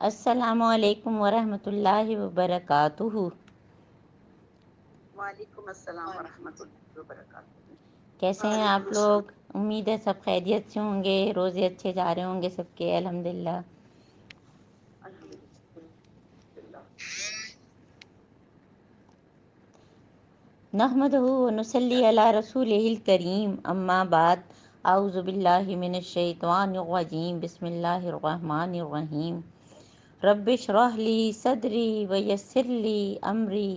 السلام علیکم ورحمۃ اللہ وبرکاتہ۔ وعلیکم السلام ورحمۃ اللہ وبرکاتہ۔ کیسے ہیں وعلیکم آپ السلام۔ لوگ؟ امید ہے سب خیریت سے ہوں گے، روزے اچھے جا رہے ہوں گے سب کے، الحمدللہ۔ الحمدللہ۔ نحمدہ ونصلی علی رسولہ الکریم، اما بعد، اعوذ باللہ من الشیطان الرجیم، بسم اللہ الرحمن الرحیم۔ رب اشرح لی صدری ویسر لی امری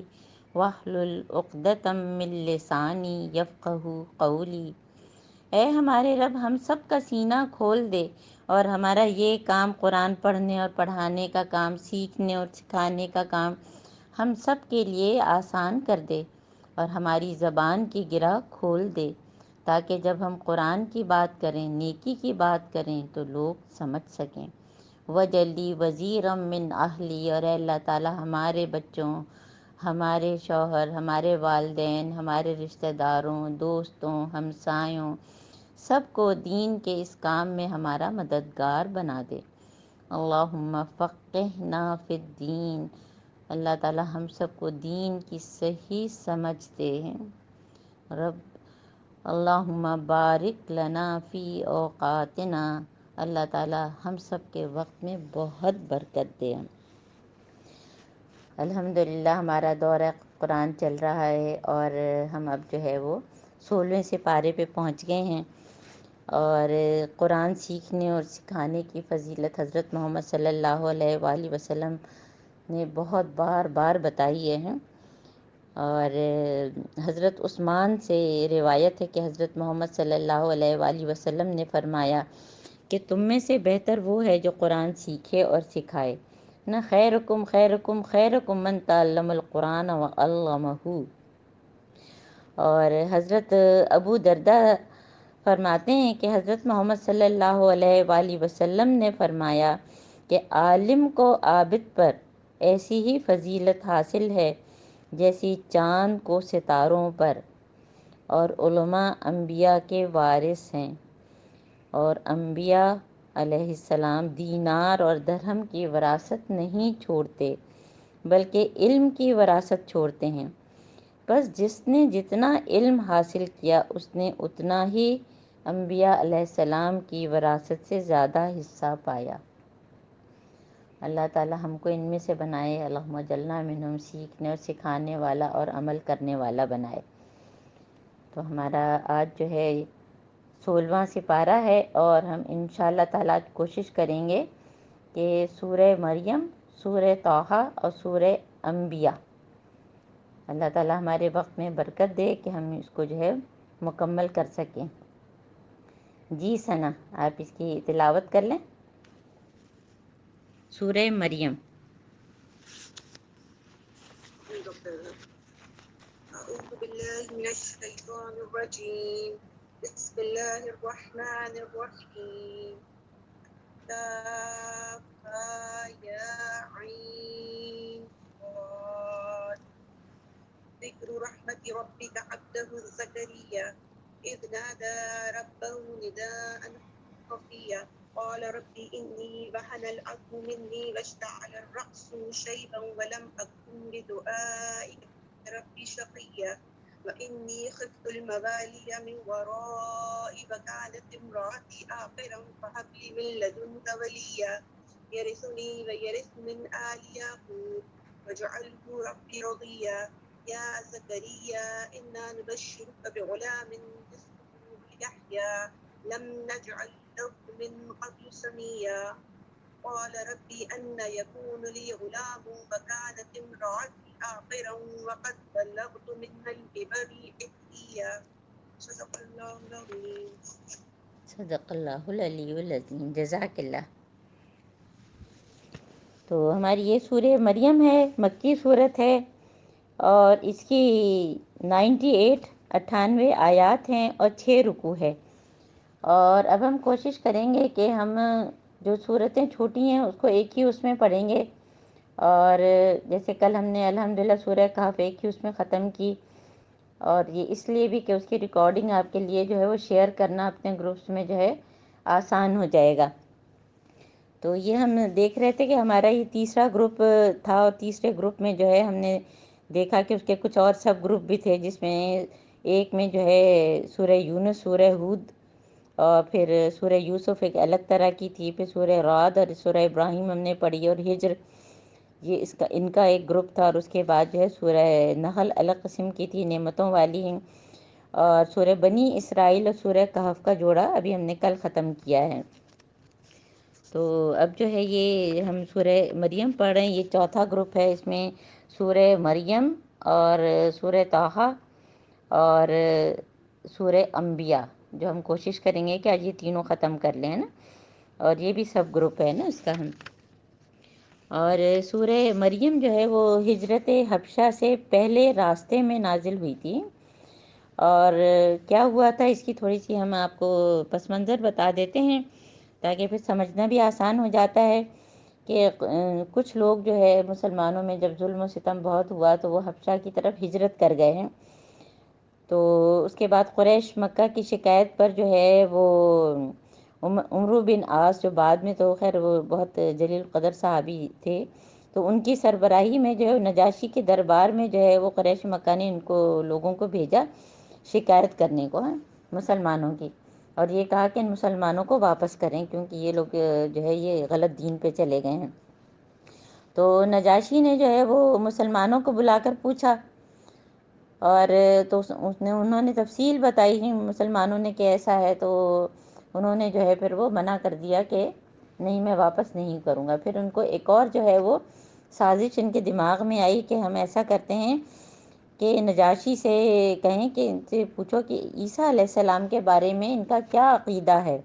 واحلل عقدۃ من لسانی یفقہوا قولی۔ اے ہمارے رب، ہم سب کا سینہ کھول دے اور ہمارا یہ کام، قرآن پڑھنے اور پڑھانے کا کام، سیکھنے اور سکھانے کا کام، ہم سب کے لیے آسان کر دے اور ہماری زبان کی گرہ کھول دے، تاکہ جب ہم قرآن کی بات کریں، نیکی کی بات کریں تو لوگ سمجھ سکیں۔ وجلی وزیرم من اہلی، اور اے اللہ تعالی ہمارے بچوں، ہمارے شوہر، ہمارے والدین، ہمارے رشتہ داروں، دوستوں، ہمسایوں، سب کو دین کے اس کام میں ہمارا مددگار بنا دے۔ اللہم فقہنا فی الدین، اللہ تعالی ہم سب کو دین کی صحیح سمجھ دے۔ رب اللہم بارک لنا فی اوقاتنا، اللہ تعالی ہم سب کے وقت میں بہت برکت دے۔ الحمدللہ ہمارا دورہ قرآن چل رہا ہے اور ہم اب جو ہے وہ 16ویں سپارے پہ پہنچ گئے ہیں، اور قرآن سیکھنے اور سکھانے کی فضیلت حضرت محمد صلی اللہ علیہ وآلہ وسلم نے بہت بار بار بتائی ہے۔ اور حضرت عثمان سے روایت ہے کہ حضرت محمد صلی اللہ علیہ وآلہ وسلم نے فرمایا کہ تم میں سے بہتر وہ ہے جو قرآن سیکھے اور سکھائے، نہ خیرکم خیرکم خیرکم من تعلم القرآن وعلمہ۔ اور حضرت ابو دردہ فرماتے ہیں کہ حضرت محمد صلی اللہ علیہ وآلہ وسلم نے فرمایا کہ عالم کو عابد پر ایسی ہی فضیلت حاصل ہے جیسی چاند کو ستاروں پر، اور علماء انبیاء کے وارث ہیں، اور انبیاء علیہ السلام دینار اور درہم کی وراثت نہیں چھوڑتے بلکہ علم کی وراثت چھوڑتے ہیں۔ بس جس نے جتنا علم حاصل کیا اس نے اتنا ہی انبیاء علیہ السلام کی وراثت سے زیادہ حصہ پایا۔ اللہ تعالی ہم کو ان میں سے بنائے، اللہم اجعلنا منہم، سیکھنے اور سکھانے والا اور عمل کرنے والا بنائے۔ تو ہمارا آج جو ہے 16واں سپارہ ہے، اور ہم انشاءاللہ تعالی کوشش کریں گے کہ سورہ مریم، سورہ طٰہٰ اور سورہ انبیاء، اللہ تعالی ہمارے وقت میں برکت دے کہ ہم اس کو جو ہے مکمل کر سکیں۔ جی ثنا، آپ اس کی تلاوت کر لیں۔ سورہ مریم۔ اعوذ باللہ من الشیطان الرجیم، بسم اللہ الرحمن الرحیم۔ کافها یا عین صاد، ذکر رحمت ربک عبده زکریا اذ نادى ربه نداء خفيا قال رب إني وهن العظم مني واشتعل الرأس شيبا ولم أكن بدعائك رب شقيا وإني خفت الموالي من ورائي وكانت امرأتي عاقرا فهب لي من لدنك وليا يرثني ويرث من آل يعقوب واجعله ربي رضيا يا زكريا إنا نبشرك بغلام اسمه يحيى لم نجعل له من قبل سميا قال ربي أن يكون لي غلام وكانت امرأتي عاقرا وقد بلغت من الكبر عتيا صدق الله العظيم۔ صدق اللہ العلی العظیم، جزاک اللہ۔ تو ہماری یہ سورہ مریم ہے، مکی صورت ہے، اور اس کی 98 آیات ہیں اور 6 رکوع ہے۔ اور اب ہم کوشش کریں گے کہ ہم جو صورتیں چھوٹی ہیں اس کو ایک ہی اس میں پڑھیں گے، اور جیسے کل ہم نے الحمدللہ سورہ کہف ایک ہی اس میں ختم کی، اور یہ اس لیے بھی کہ اس کی ریکارڈنگ آپ کے لیے جو ہے وہ شیئر کرنا اپنے گروپس میں جو ہے آسان ہو جائے گا۔ تو تو یہ ہم دیکھ رہے تھے کہ ہمارا یہ تیسرا گروپ تھا، اور تیسرے گروپ میں جو ہے ہم نے دیکھا کہ اس کے کچھ اور سب گروپ بھی تھے، جس میں ایک میں جو ہے سورہ یونس، سورہ ہود، اور پھر سورہ یوسف ایک الگ طرح کی تھی، پھر سورہ رعد اور سورہ ابراہیم ہم نے پڑھی، اور ہجر یہ ان کا ایک گروپ تھا، اور اس کے بعد جو ہے سورہ نحل الگ قسم کی تھی، نعمتوں والی ہیں، اور سورہ بنی اسرائیل اور سورہ کہف کا جوڑا ابھی ہم نے کل ختم کیا ہے۔ تو اب جو ہے یہ ہم سورہ مریم پڑھ رہے ہیں، یہ چوتھا گروپ ہے، اس میں سورہ مریم اور سورہ طٰہٰ اور سورہ انبیاء، جو ہم کوشش کریں گے کہ آج یہ تینوں ختم کر لیں، ہے نا، اور یہ بھی سب گروپ ہے نا اس کا ہم۔ اور سورہ مریم جو ہے وہ ہجرت حبشہ سے پہلے راستے میں نازل ہوئی تھی، اور کیا ہوا تھا اس کی تھوڑی سی ہم آپ کو پس منظر بتا دیتے ہیں، تاکہ پھر سمجھنا بھی آسان ہو جاتا ہے کہ کچھ لوگ جو ہے مسلمانوں میں جب ظلم و ستم بہت ہوا تو وہ حبشہ کی طرف ہجرت کر گئے ہیں۔ تو اس کے بعد قریش مکہ کی شکایت پر جو ہے وہ عمرو بن عاص، جو بعد میں تو خیر وہ بہت جلیل قدر صحابی تھے، تو ان کی سربراہی میں جو ہے نجاشی کے دربار میں جو ہے وہ قریش مکہ نے ان کو لوگوں کو بھیجا شکایت کرنے کو، مسلمانوں کی، اور یہ کہا کہ ان مسلمانوں کو واپس کریں کیونکہ یہ لوگ جو ہے یہ غلط دین پہ چلے گئے ہیں۔ تو نجاشی نے جو ہے وہ مسلمانوں کو بلا کر پوچھا، اور تو انہوں نے تفصیل بتائی مسلمانوں نے کہ ایسا ہے، تو انہوں نے جو ہے پھر وہ منع کر دیا کہ نہیں میں واپس نہیں کروں گا۔ پھر ان کو ایک اور جو ہے وہ سازش ان کے دماغ میں آئی کہ ہم ایسا کرتے ہیں کہ نجاشی سے کہیں کہ ان سے پوچھو کہ عیسیٰ علیہ السلام کے بارے میں ان کا کیا عقیدہ ہے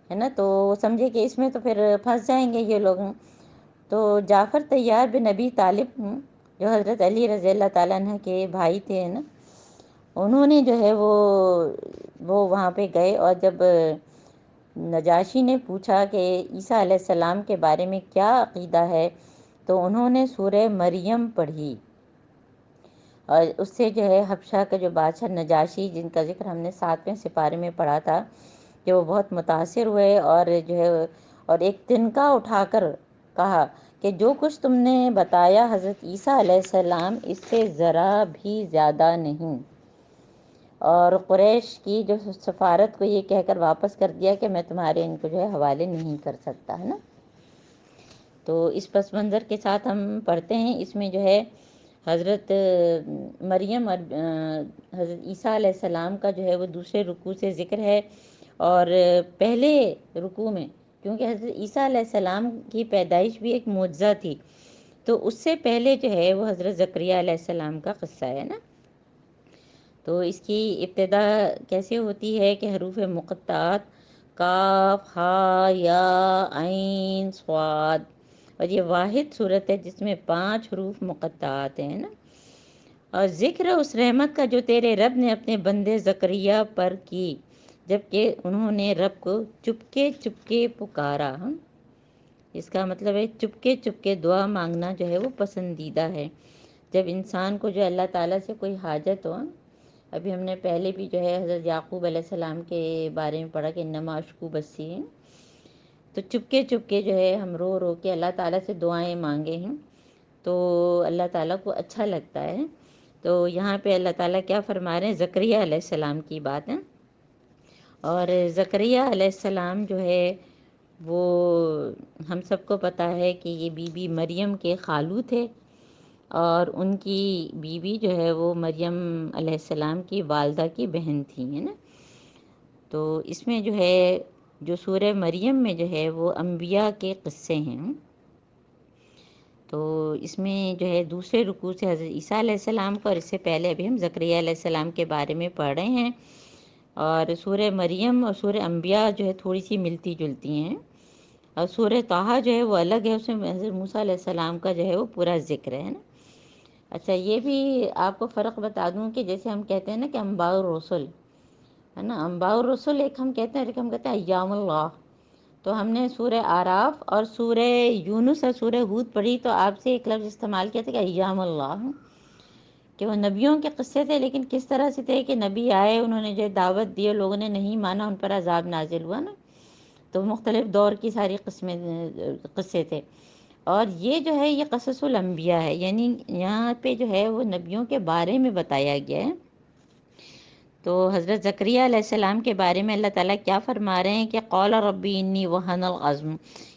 نا، تو وہ سمجھے کہ اس میں تو پھر پھنس جائیں گے یہ لوگ۔ تو جعفر طیار بن ابی طالب جو حضرت علی رضی اللہ تعالیٰ عنہ کے بھائی تھے نا، انہوں نے جو ہے وہ وہاں پہ گئے، اور جب نجاشی نے پوچھا کہ عیسیٰ علیہ السلام کے بارے میں کیا عقیدہ ہے، تو انہوں نے سورہ مریم پڑھی، اور اس سے جو ہے حبشہ کا جو بادشاہ نجاشی، جن کا ذکر ہم نے 7ویں سپارے میں پڑھا تھا، کہ وہ بہت متاثر ہوئے، اور جو ہے اور ایک تنکا اٹھا کر کہا کہ جو کچھ تم نے بتایا حضرت عیسیٰ علیہ السلام اس سے ذرا بھی زیادہ نہیں، اور قریش کی جو سفارت کو یہ کہہ کر واپس کر دیا کہ میں تمہارے ان کو جو ہے حوالے نہیں کر سکتا، ہے نا۔ تو اس پس منظر کے ساتھ ہم پڑھتے ہیں، اس میں جو ہے حضرت مریم اور حضرت عیسیٰ علیہ السلام کا جو ہے وہ دوسرے رکوع سے ذکر ہے، اور پہلے رکوع میں کیونکہ حضرت عیسیٰ علیہ السلام کی پیدائش بھی ایک معجزہ تھی، تو اس سے پہلے جو ہے وہ حضرت زکریہ علیہ السلام کا قصہ ہے نا۔ تو اس کی ابتدا کیسے ہوتی ہے کہ حروف مقطعات کاف ہا یا عین صاد، اور یہ واحد صورت ہے جس میں 5 حروف مقطعات ہیں نا۔ اور ذکر اس رحمت کا جو تیرے رب نے اپنے بندے زکریا پر کی، جبکہ انہوں نے رب کو چپکے چپکے پکارا۔ اس کا مطلب ہے چپکے چپکے دعا مانگنا جو ہے وہ پسندیدہ ہے، جب انسان کو جو اللہ تعالیٰ سے کوئی حاجت ہو۔ ابھی ہم نے پہلے بھی جو ہے حضرت یعقوب علیہ السلام کے بارے میں پڑھا کہ انما اشکو بسی، تو چپکے چپکے جو ہے ہم رو رو کے اللہ تعالیٰ سے دعائیں مانگے ہیں، تو اللہ تعالیٰ کو اچھا لگتا ہے۔ تو یہاں پہ اللہ تعالیٰ کیا فرما رہے ہیں، زکریہ علیہ السلام کی بات ہے، اور زکریہ علیہ السلام جو ہے وہ ہم سب کو پتہ ہے کہ یہ بی بی مریم کے خالو تھے، اور ان کی بیوی جو ہے وہ مریم علیہ السلام کی والدہ کی بہن تھی، ہے نا۔ تو اس میں جو ہے جو سورہ مریم میں جو ہے وہ انبیاء کے قصے ہیں، تو اس میں جو ہے دوسرے رکوع سے حضرت عیسیٰ علیہ السلام کو، اور اس سے پہلے ابھی ہم زکریہ علیہ السلام کے بارے میں پڑھ رہے ہیں، اور سورہ مریم اور سورہ انبیاء جو ہے تھوڑی سی ملتی جلتی ہیں، اور سورہ طٰہٰ جو ہے وہ الگ ہے، اس میں حضرت موسیٰ علیہ السلام کا جو ہے وہ پورا ذکر ہے نا۔ اچھا یہ بھی آپ کو فرق بتا دوں کہ جیسے ہم کہتے ہیں نا کہ انباء الرسل ہے نا، انباء الرسل ایک ہم کہتے ہیں، ایک ہم کہتے ہیں ایام اللہ، تو ہم نے سورہ آراف اور سورہ یونس اور سورہ ہود پڑھی، تو آپ سے ایک لفظ استعمال کیا تھا کہ ایام اللہ، کہ وہ نبیوں کے قصے تھے، لیکن کس طرح سے تھے کہ نبی آئے، انہوں نے جو دعوت دی، لوگوں نے نہیں مانا، ان پر عذاب نازل ہوا نا۔ تو مختلف دور کی ساری قصے تھے. اور یہ جو ہے یہ قصص الانبیاء ہے، یعنی یہاں پہ جو ہے وہ نبیوں کے بارے میں بتایا گیا ہے. تو حضرت زکریا علیہ السلام کے بارے میں اللہ تعالیٰ کیا فرما رہے ہیں کہ قال ربی انی وہن العظم،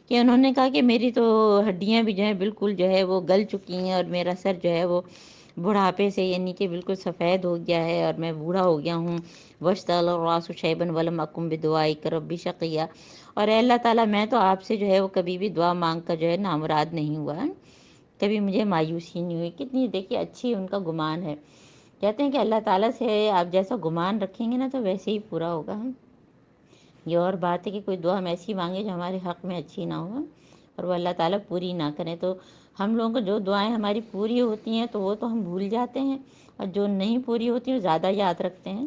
کہ انہوں نے کہا کہ میری تو ہڈیاں بھی جو ہیں بالکل جو ہے وہ گل چکی ہیں، اور میرا سر جو ہے وہ بڑھاپے سے یعنی کہ بالکل سفید ہو گیا ہے، اور میں بوڑھا ہو گیا ہوں. واشتعل الراس شیبا ولم اکن بدعائک رب شقیا، اور اے اللہ تعالیٰ میں تو آپ سے جو ہے وہ کبھی بھی دعا مانگ کر جو ہے نامراد نہیں ہوا ہے، کبھی مجھے مایوسی نہیں ہوئی. کتنی دیکھیے اچھی ان کا گمان ہے. کہتے ہیں کہ اللہ تعالیٰ سے آپ جیسا گمان رکھیں گے نا تو ویسے ہی پورا ہوگا. یہ اور بات ہے کہ کوئی دعا ہم ایسی مانگے جو ہمارے حق میں اچھی نہ ہو اور وہ اللہ تعالیٰ پوری نہ کریں. تو ہم لوگوں کو جو دعائیں ہماری پوری ہوتی ہیں تو وہ تو ہم بھول جاتے ہیں، اور جو نہیں پوری ہوتی ہیں وہ زیادہ یاد رکھتے ہیں.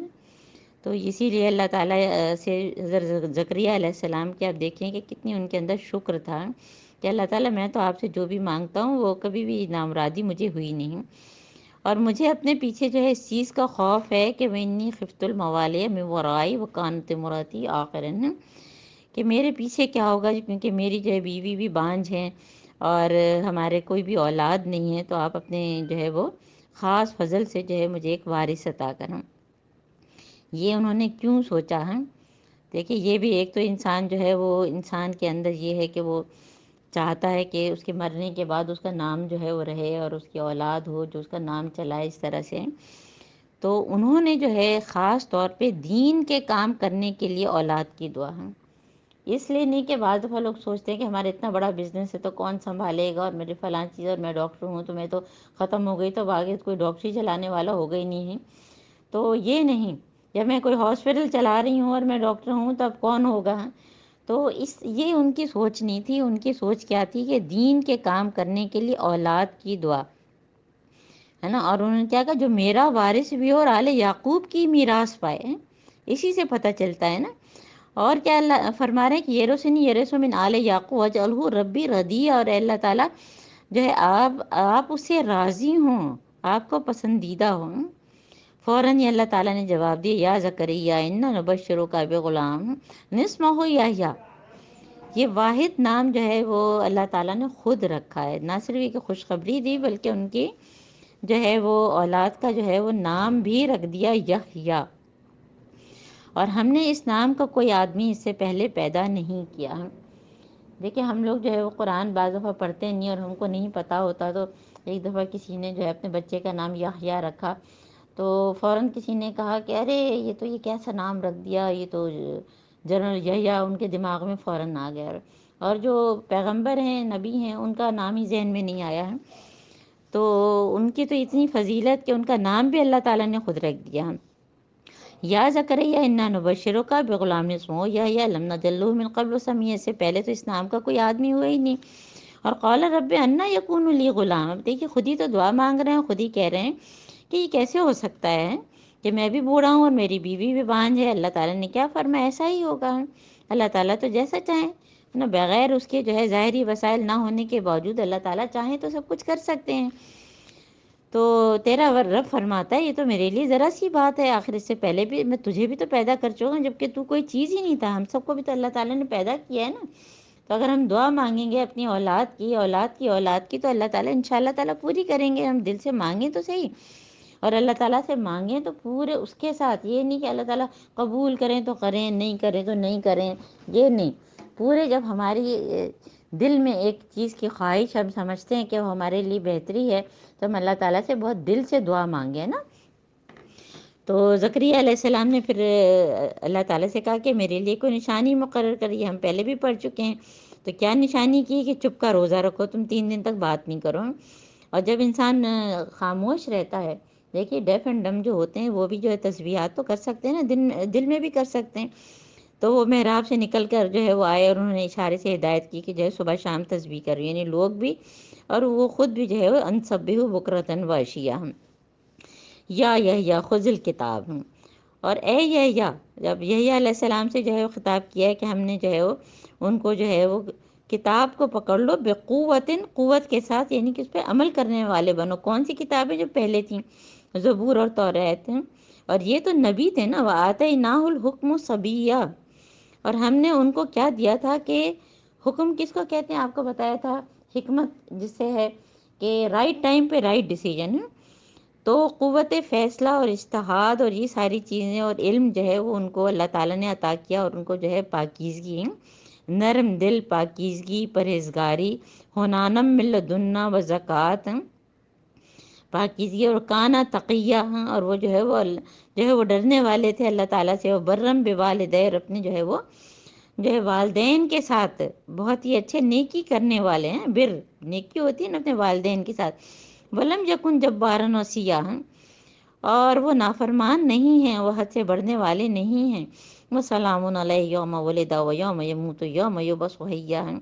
تو اسی لیے اللہ تعالیٰ سے حضرت زکریا علیہ السلام کے آپ دیکھیں کہ کتنی ان کے اندر شکر تھا کہ اللہ تعالیٰ میں تو آپ سے جو بھی مانگتا ہوں وہ کبھی بھی نامرادی مجھے ہوئی نہیں. اور مجھے اپنے پیچھے جو ہے اس چیز کا خوف ہے کہ وہ انی خفت الموالیہ من ورائی وکانت امراتی آخرن، کہ میرے پیچھے کیا ہوگا، کیونکہ میری جو ہے بیوی بھی بانجھ ہیں اور ہمارے کوئی بھی اولاد نہیں ہے. تو آپ اپنے جو ہے وہ خاص فضل سے جو ہے مجھے ایک وارث عطا کریں. یہ انہوں نے کیوں سوچا ہے؟ دیکھیے یہ بھی ایک تو انسان جو ہے وہ انسان کے اندر یہ ہے کہ وہ چاہتا ہے کہ اس کے مرنے کے بعد اس کا نام جو ہے وہ رہے اور اس کی اولاد ہو جو اس کا نام چلائے اس طرح سے. تو انہوں نے جو ہے خاص طور پہ دین کے کام کرنے کے لیے اولاد کی دعا ہے. اس لیے نہیں کہ بعض دفعہ لوگ سوچتے ہیں کہ ہمارا اتنا بڑا بزنس ہے تو کون سنبھالے گا، اور میرے فلاں چیز اور میں ڈاکٹر ہوں تو میں تو ختم ہو گئی، تو آگے کوئی ڈاکٹری چلانے والا ہوگا ہی نہیں ہے. تو یہ نہیں، جب میں کوئی ہاسپٹل چلا رہی ہوں اور میں ڈاکٹر ہوں تو اب کون ہوگا. تو یہ ان کی سوچ نہیں تھی. ان کی سوچ کیا تھی کہ دین کے کام کرنے کے لیے اولاد کی دعا ہے نا. اور انہوں نے کیا کہا جو میرا وارث بھی ہو اور آل یعقوب کی میراث پائے. اسی سے پتہ چلتا ہے نا. اور کیا اللہ فرما رہے ہیں کہ یرثنی یرث من آل یعقوب واجعلہ ربی رضیہ، اور اے اللہ تعالیٰ جو ہے آپ اس سے راضی ہوں، آپ کو پسندیدہ ہوں. فوراً ہی اللہ تعالیٰ نے جواب دیا یا زکریا انا نبشرک بغلام اسمہ یحییٰ. یہ واحد نام جو ہے وہ اللہ تعالیٰ نے خود رکھا ہے، نہ صرف یہ کہ خوشخبری دی بلکہ ان کی جو ہے وہ اولاد کا جو ہے وہ نام بھی رکھ دیا یحییٰ. اور ہم نے اس نام کا کوئی آدمی اس سے پہلے پیدا نہیں کیا. دیکھیں ہم لوگ جو ہے وہ قرآن بعض دفعہ پڑھتے نہیں اور ہم کو نہیں پتہ ہوتا. تو ایک دفعہ کسی نے جو ہے اپنے بچے کا نام یحییٰ رکھا تو فوراً کسی نے کہا کہ ارے یہ تو یہ کیسا نام رکھ دیا، یہ تو جنرل یحییٰ ان کے دماغ میں فوراً آ گیا. اور جو پیغمبر ہیں نبی ہیں ان کا نام ہی ذہن میں نہیں آیا ہے. تو ان کی تو اتنی فضیلت کہ ان کا نام بھی اللہ تعالیٰ نے خود رکھ دیا. یا زکریا انا نبشرک بغلام اسمہ یحییٰ لم نجعل لہ من قبل سمیہ، سے پہلے تو اس نام کا کوئی آدمی ہوا ہی نہیں. اور قال رب انا یکون لی غلام، اب دیکھیے خود ہی تو دعا مانگ رہے ہیں، خود ہی کہہ رہے ہیں کہ یہ کیسے ہو سکتا ہے کہ میں بھی بوڑھا ہوں اور میری بیوی بھی بانجھ ہے. اللہ تعالیٰ نے کیا فرمایا ایسا ہی ہوگا. اللہ تعالیٰ تو جیسا چاہیں نا، بغیر اس کے جو ہے ظاہری وسائل نہ ہونے کے باوجود اللہ تعالیٰ چاہیں تو سب کچھ کر سکتے ہیں. تو تیرا رب فرماتا ہے یہ تو میرے لیے ذرا سی بات ہے، آخر اس سے پہلے بھی میں تجھے بھی تو پیدا کر چکا ہوں جبکہ تو کوئی چیز ہی نہیں تھا. ہم سب کو بھی تو اللہ تعالیٰ نے پیدا کیا ہے نا. تو اگر ہم دعا مانگیں گے اپنی اولاد کی اولاد کی اولاد کی تو اللہ تعالیٰ انشاءاللہ تعالیٰ پوری کریں گے. ہم دل سے مانگیں تو صحیح، اور اللہ تعالیٰ سے مانگیں تو پورے اس کے ساتھ. یہ نہیں کہ اللہ تعالیٰ قبول کریں تو کریں، نہیں کریں تو نہیں کریں، یہ نہیں. پورے جب ہماری دل میں ایک چیز کی خواہش ہم سمجھتے ہیں کہ وہ ہمارے لیے بہتری ہے تو ہم اللہ تعالیٰ سے بہت دل سے دعا مانگیں نا. تو زکریا علیہ السلام نے پھر اللہ تعالیٰ سے کہا کہ میرے لیے کوئی نشانی مقرر کریے. ہم پہلے بھی پڑھ چکے ہیں. تو کیا نشانی کی کہ چپ کا روزہ رکھو، تم 3 دن تک بات نہیں کرو. اور جب انسان خاموش رہتا ہے، دیکھیے ڈیف اینڈ ڈم جو ہوتے ہیں وہ بھی جو ہے تسبیحات تو کر سکتے ہیں نا، دل میں بھی کر سکتے ہیں. تو وہ محراب سے نکل کر جو ہے وہ آئے اور انہوں نے اشارے سے ہدایت کی کہ جو ہے صبح شام تسبیح کرو، یعنی لوگ بھی اور وہ خود بھی جو ہے وہ انسبحوا بکرۃ وعشیٰ. یا یحییٰ خذ الکتاب. اور اے یحییٰ، جب یحییٰ علیہ السلام سے جو ہے وہ خطاب کیا ہے کہ ہم نے جو ہے وہ ان کو جو ہے وہ کتاب کو پکڑ لو بقوت، قوت کے ساتھ، یعنی کہ اس پہ عمل کرنے والے بنو. کون سی کتابیں جو پہلے تھیں؟ زبور اور توریت. اور یہ تو نبی تھے نا. وآتیناہ الحکم صبیّا، اور ہم نے ان کو کیا دیا تھا کہ حکم کس کو کہتے ہیں آپ کو بتایا تھا، حکمت جس سے ہے کہ رائٹ ٹائم پہ رائٹ ڈیسیجن ہے، تو قوت فیصلہ اور اجتہاد اور یہ ساری چیزیں اور علم جو ہے وہ ان کو اللہ تعالیٰ نے عطا کیا، اور ان کو جو ہے پاکیزگی، نرم دل، پاکیزگی، پرہیزگاری، ہونانم من لدنا و زکوٰۃ، پاکیزگی، اور کانا تقیہ، اور وہ جو ہے وہ ڈرنے والے تھے اللہ تعالیٰ سے، وہ برم بوالدہ، اور اپنے جو ہے والدین کے ساتھ بہت ہی اچھے نیکی کرنے والے ہیں، نیکی ہوتی ہے نا اپنے والدین کے ساتھ، ولم یکن جبارن وصیہ، اور وہ نافرمان نہیں ہیں، وہ حد سے بڑھنے والے نہیں ہیں، وہ سلام علیہ یوم ولد و یوم یموت و یوم یبعث حیا ہیں،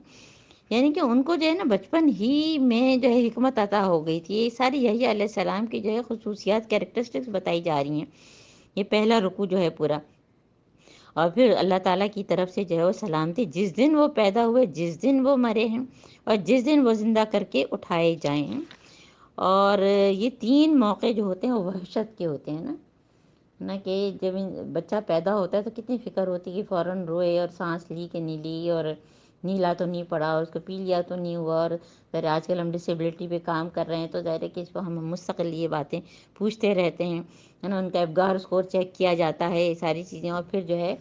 یعنی کہ ان کو جو ہے نا بچپن ہی میں جو ہے حکمت عطا ہو گئی تھی۔ یہ ساری یحییٰ علیہ السلام کی جو ہے خصوصیات، کیریکٹرسٹکس بتائی جا رہی ہیں، یہ پہلا رکوع جو ہے پورا، اور پھر اللہ تعالیٰ کی طرف سے جو ہے وہ سلامتی، جس دن وہ پیدا ہوئے، جس دن وہ مرے ہیں، اور جس دن وہ زندہ کر کے اٹھائے جائیں ہیں۔ اور یہ 3 موقع جو ہوتے ہیں وہ وحشت کے ہوتے ہیں نا کہ جب بچہ پیدا ہوتا ہے تو کتنی فکر ہوتی ہے کہ فوراً روئے، اور سانس لی کہ نہیں لی، اور نیلا تو نہیں پڑا، اور اس کو پی لیا تو نہیں ہوا، اور پھر آج کل ہم ڈسیبلٹی پہ کام کر رہے ہیں تو ظاہر ہے کہ اس کو ہم مستقل یہ باتیں پوچھتے رہتے ہیں، ہے نا، ان کا ابگار اسکور چیک کیا جاتا ہے، یہ ساری چیزیں، اور پھر جو ہے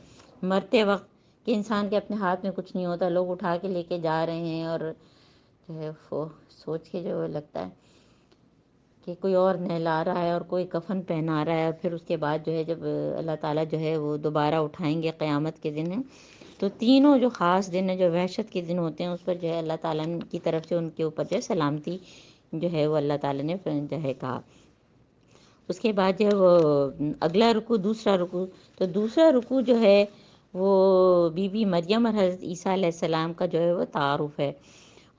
مرتے وقت کہ انسان کے اپنے ہاتھ میں کچھ نہیں ہوتا، لوگ اٹھا کے لے کے جا رہے ہیں، اور جو ہے وہ سوچ کے جو لگتا ہے کہ کوئی اور نہلا رہا ہے اور کوئی کفن پہنا رہا ہے، اور پھر اس کے بعد جو ہے جب اللہ تعالیٰ جو ہے وہ دوبارہ اٹھائیں گے قیامت کے دن، تو تینوں جو خاص دن ہیں، جو وحشت کے دن ہوتے ہیں، اس پر جو ہے اللہ تعالیٰ کی طرف سے ان کے اوپر جو ہے سلامتی جو ہے وہ اللہ تعالیٰ نے جو ہے کہا۔ اس کے بعد جو ہے وہ اگلا رکوع، دوسرا رکوع، تو دوسرا رکوع جو ہے وہ بی بی مریم اور حضرت عیسیٰ علیہ السلام کا جو ہے وہ تعارف ہے،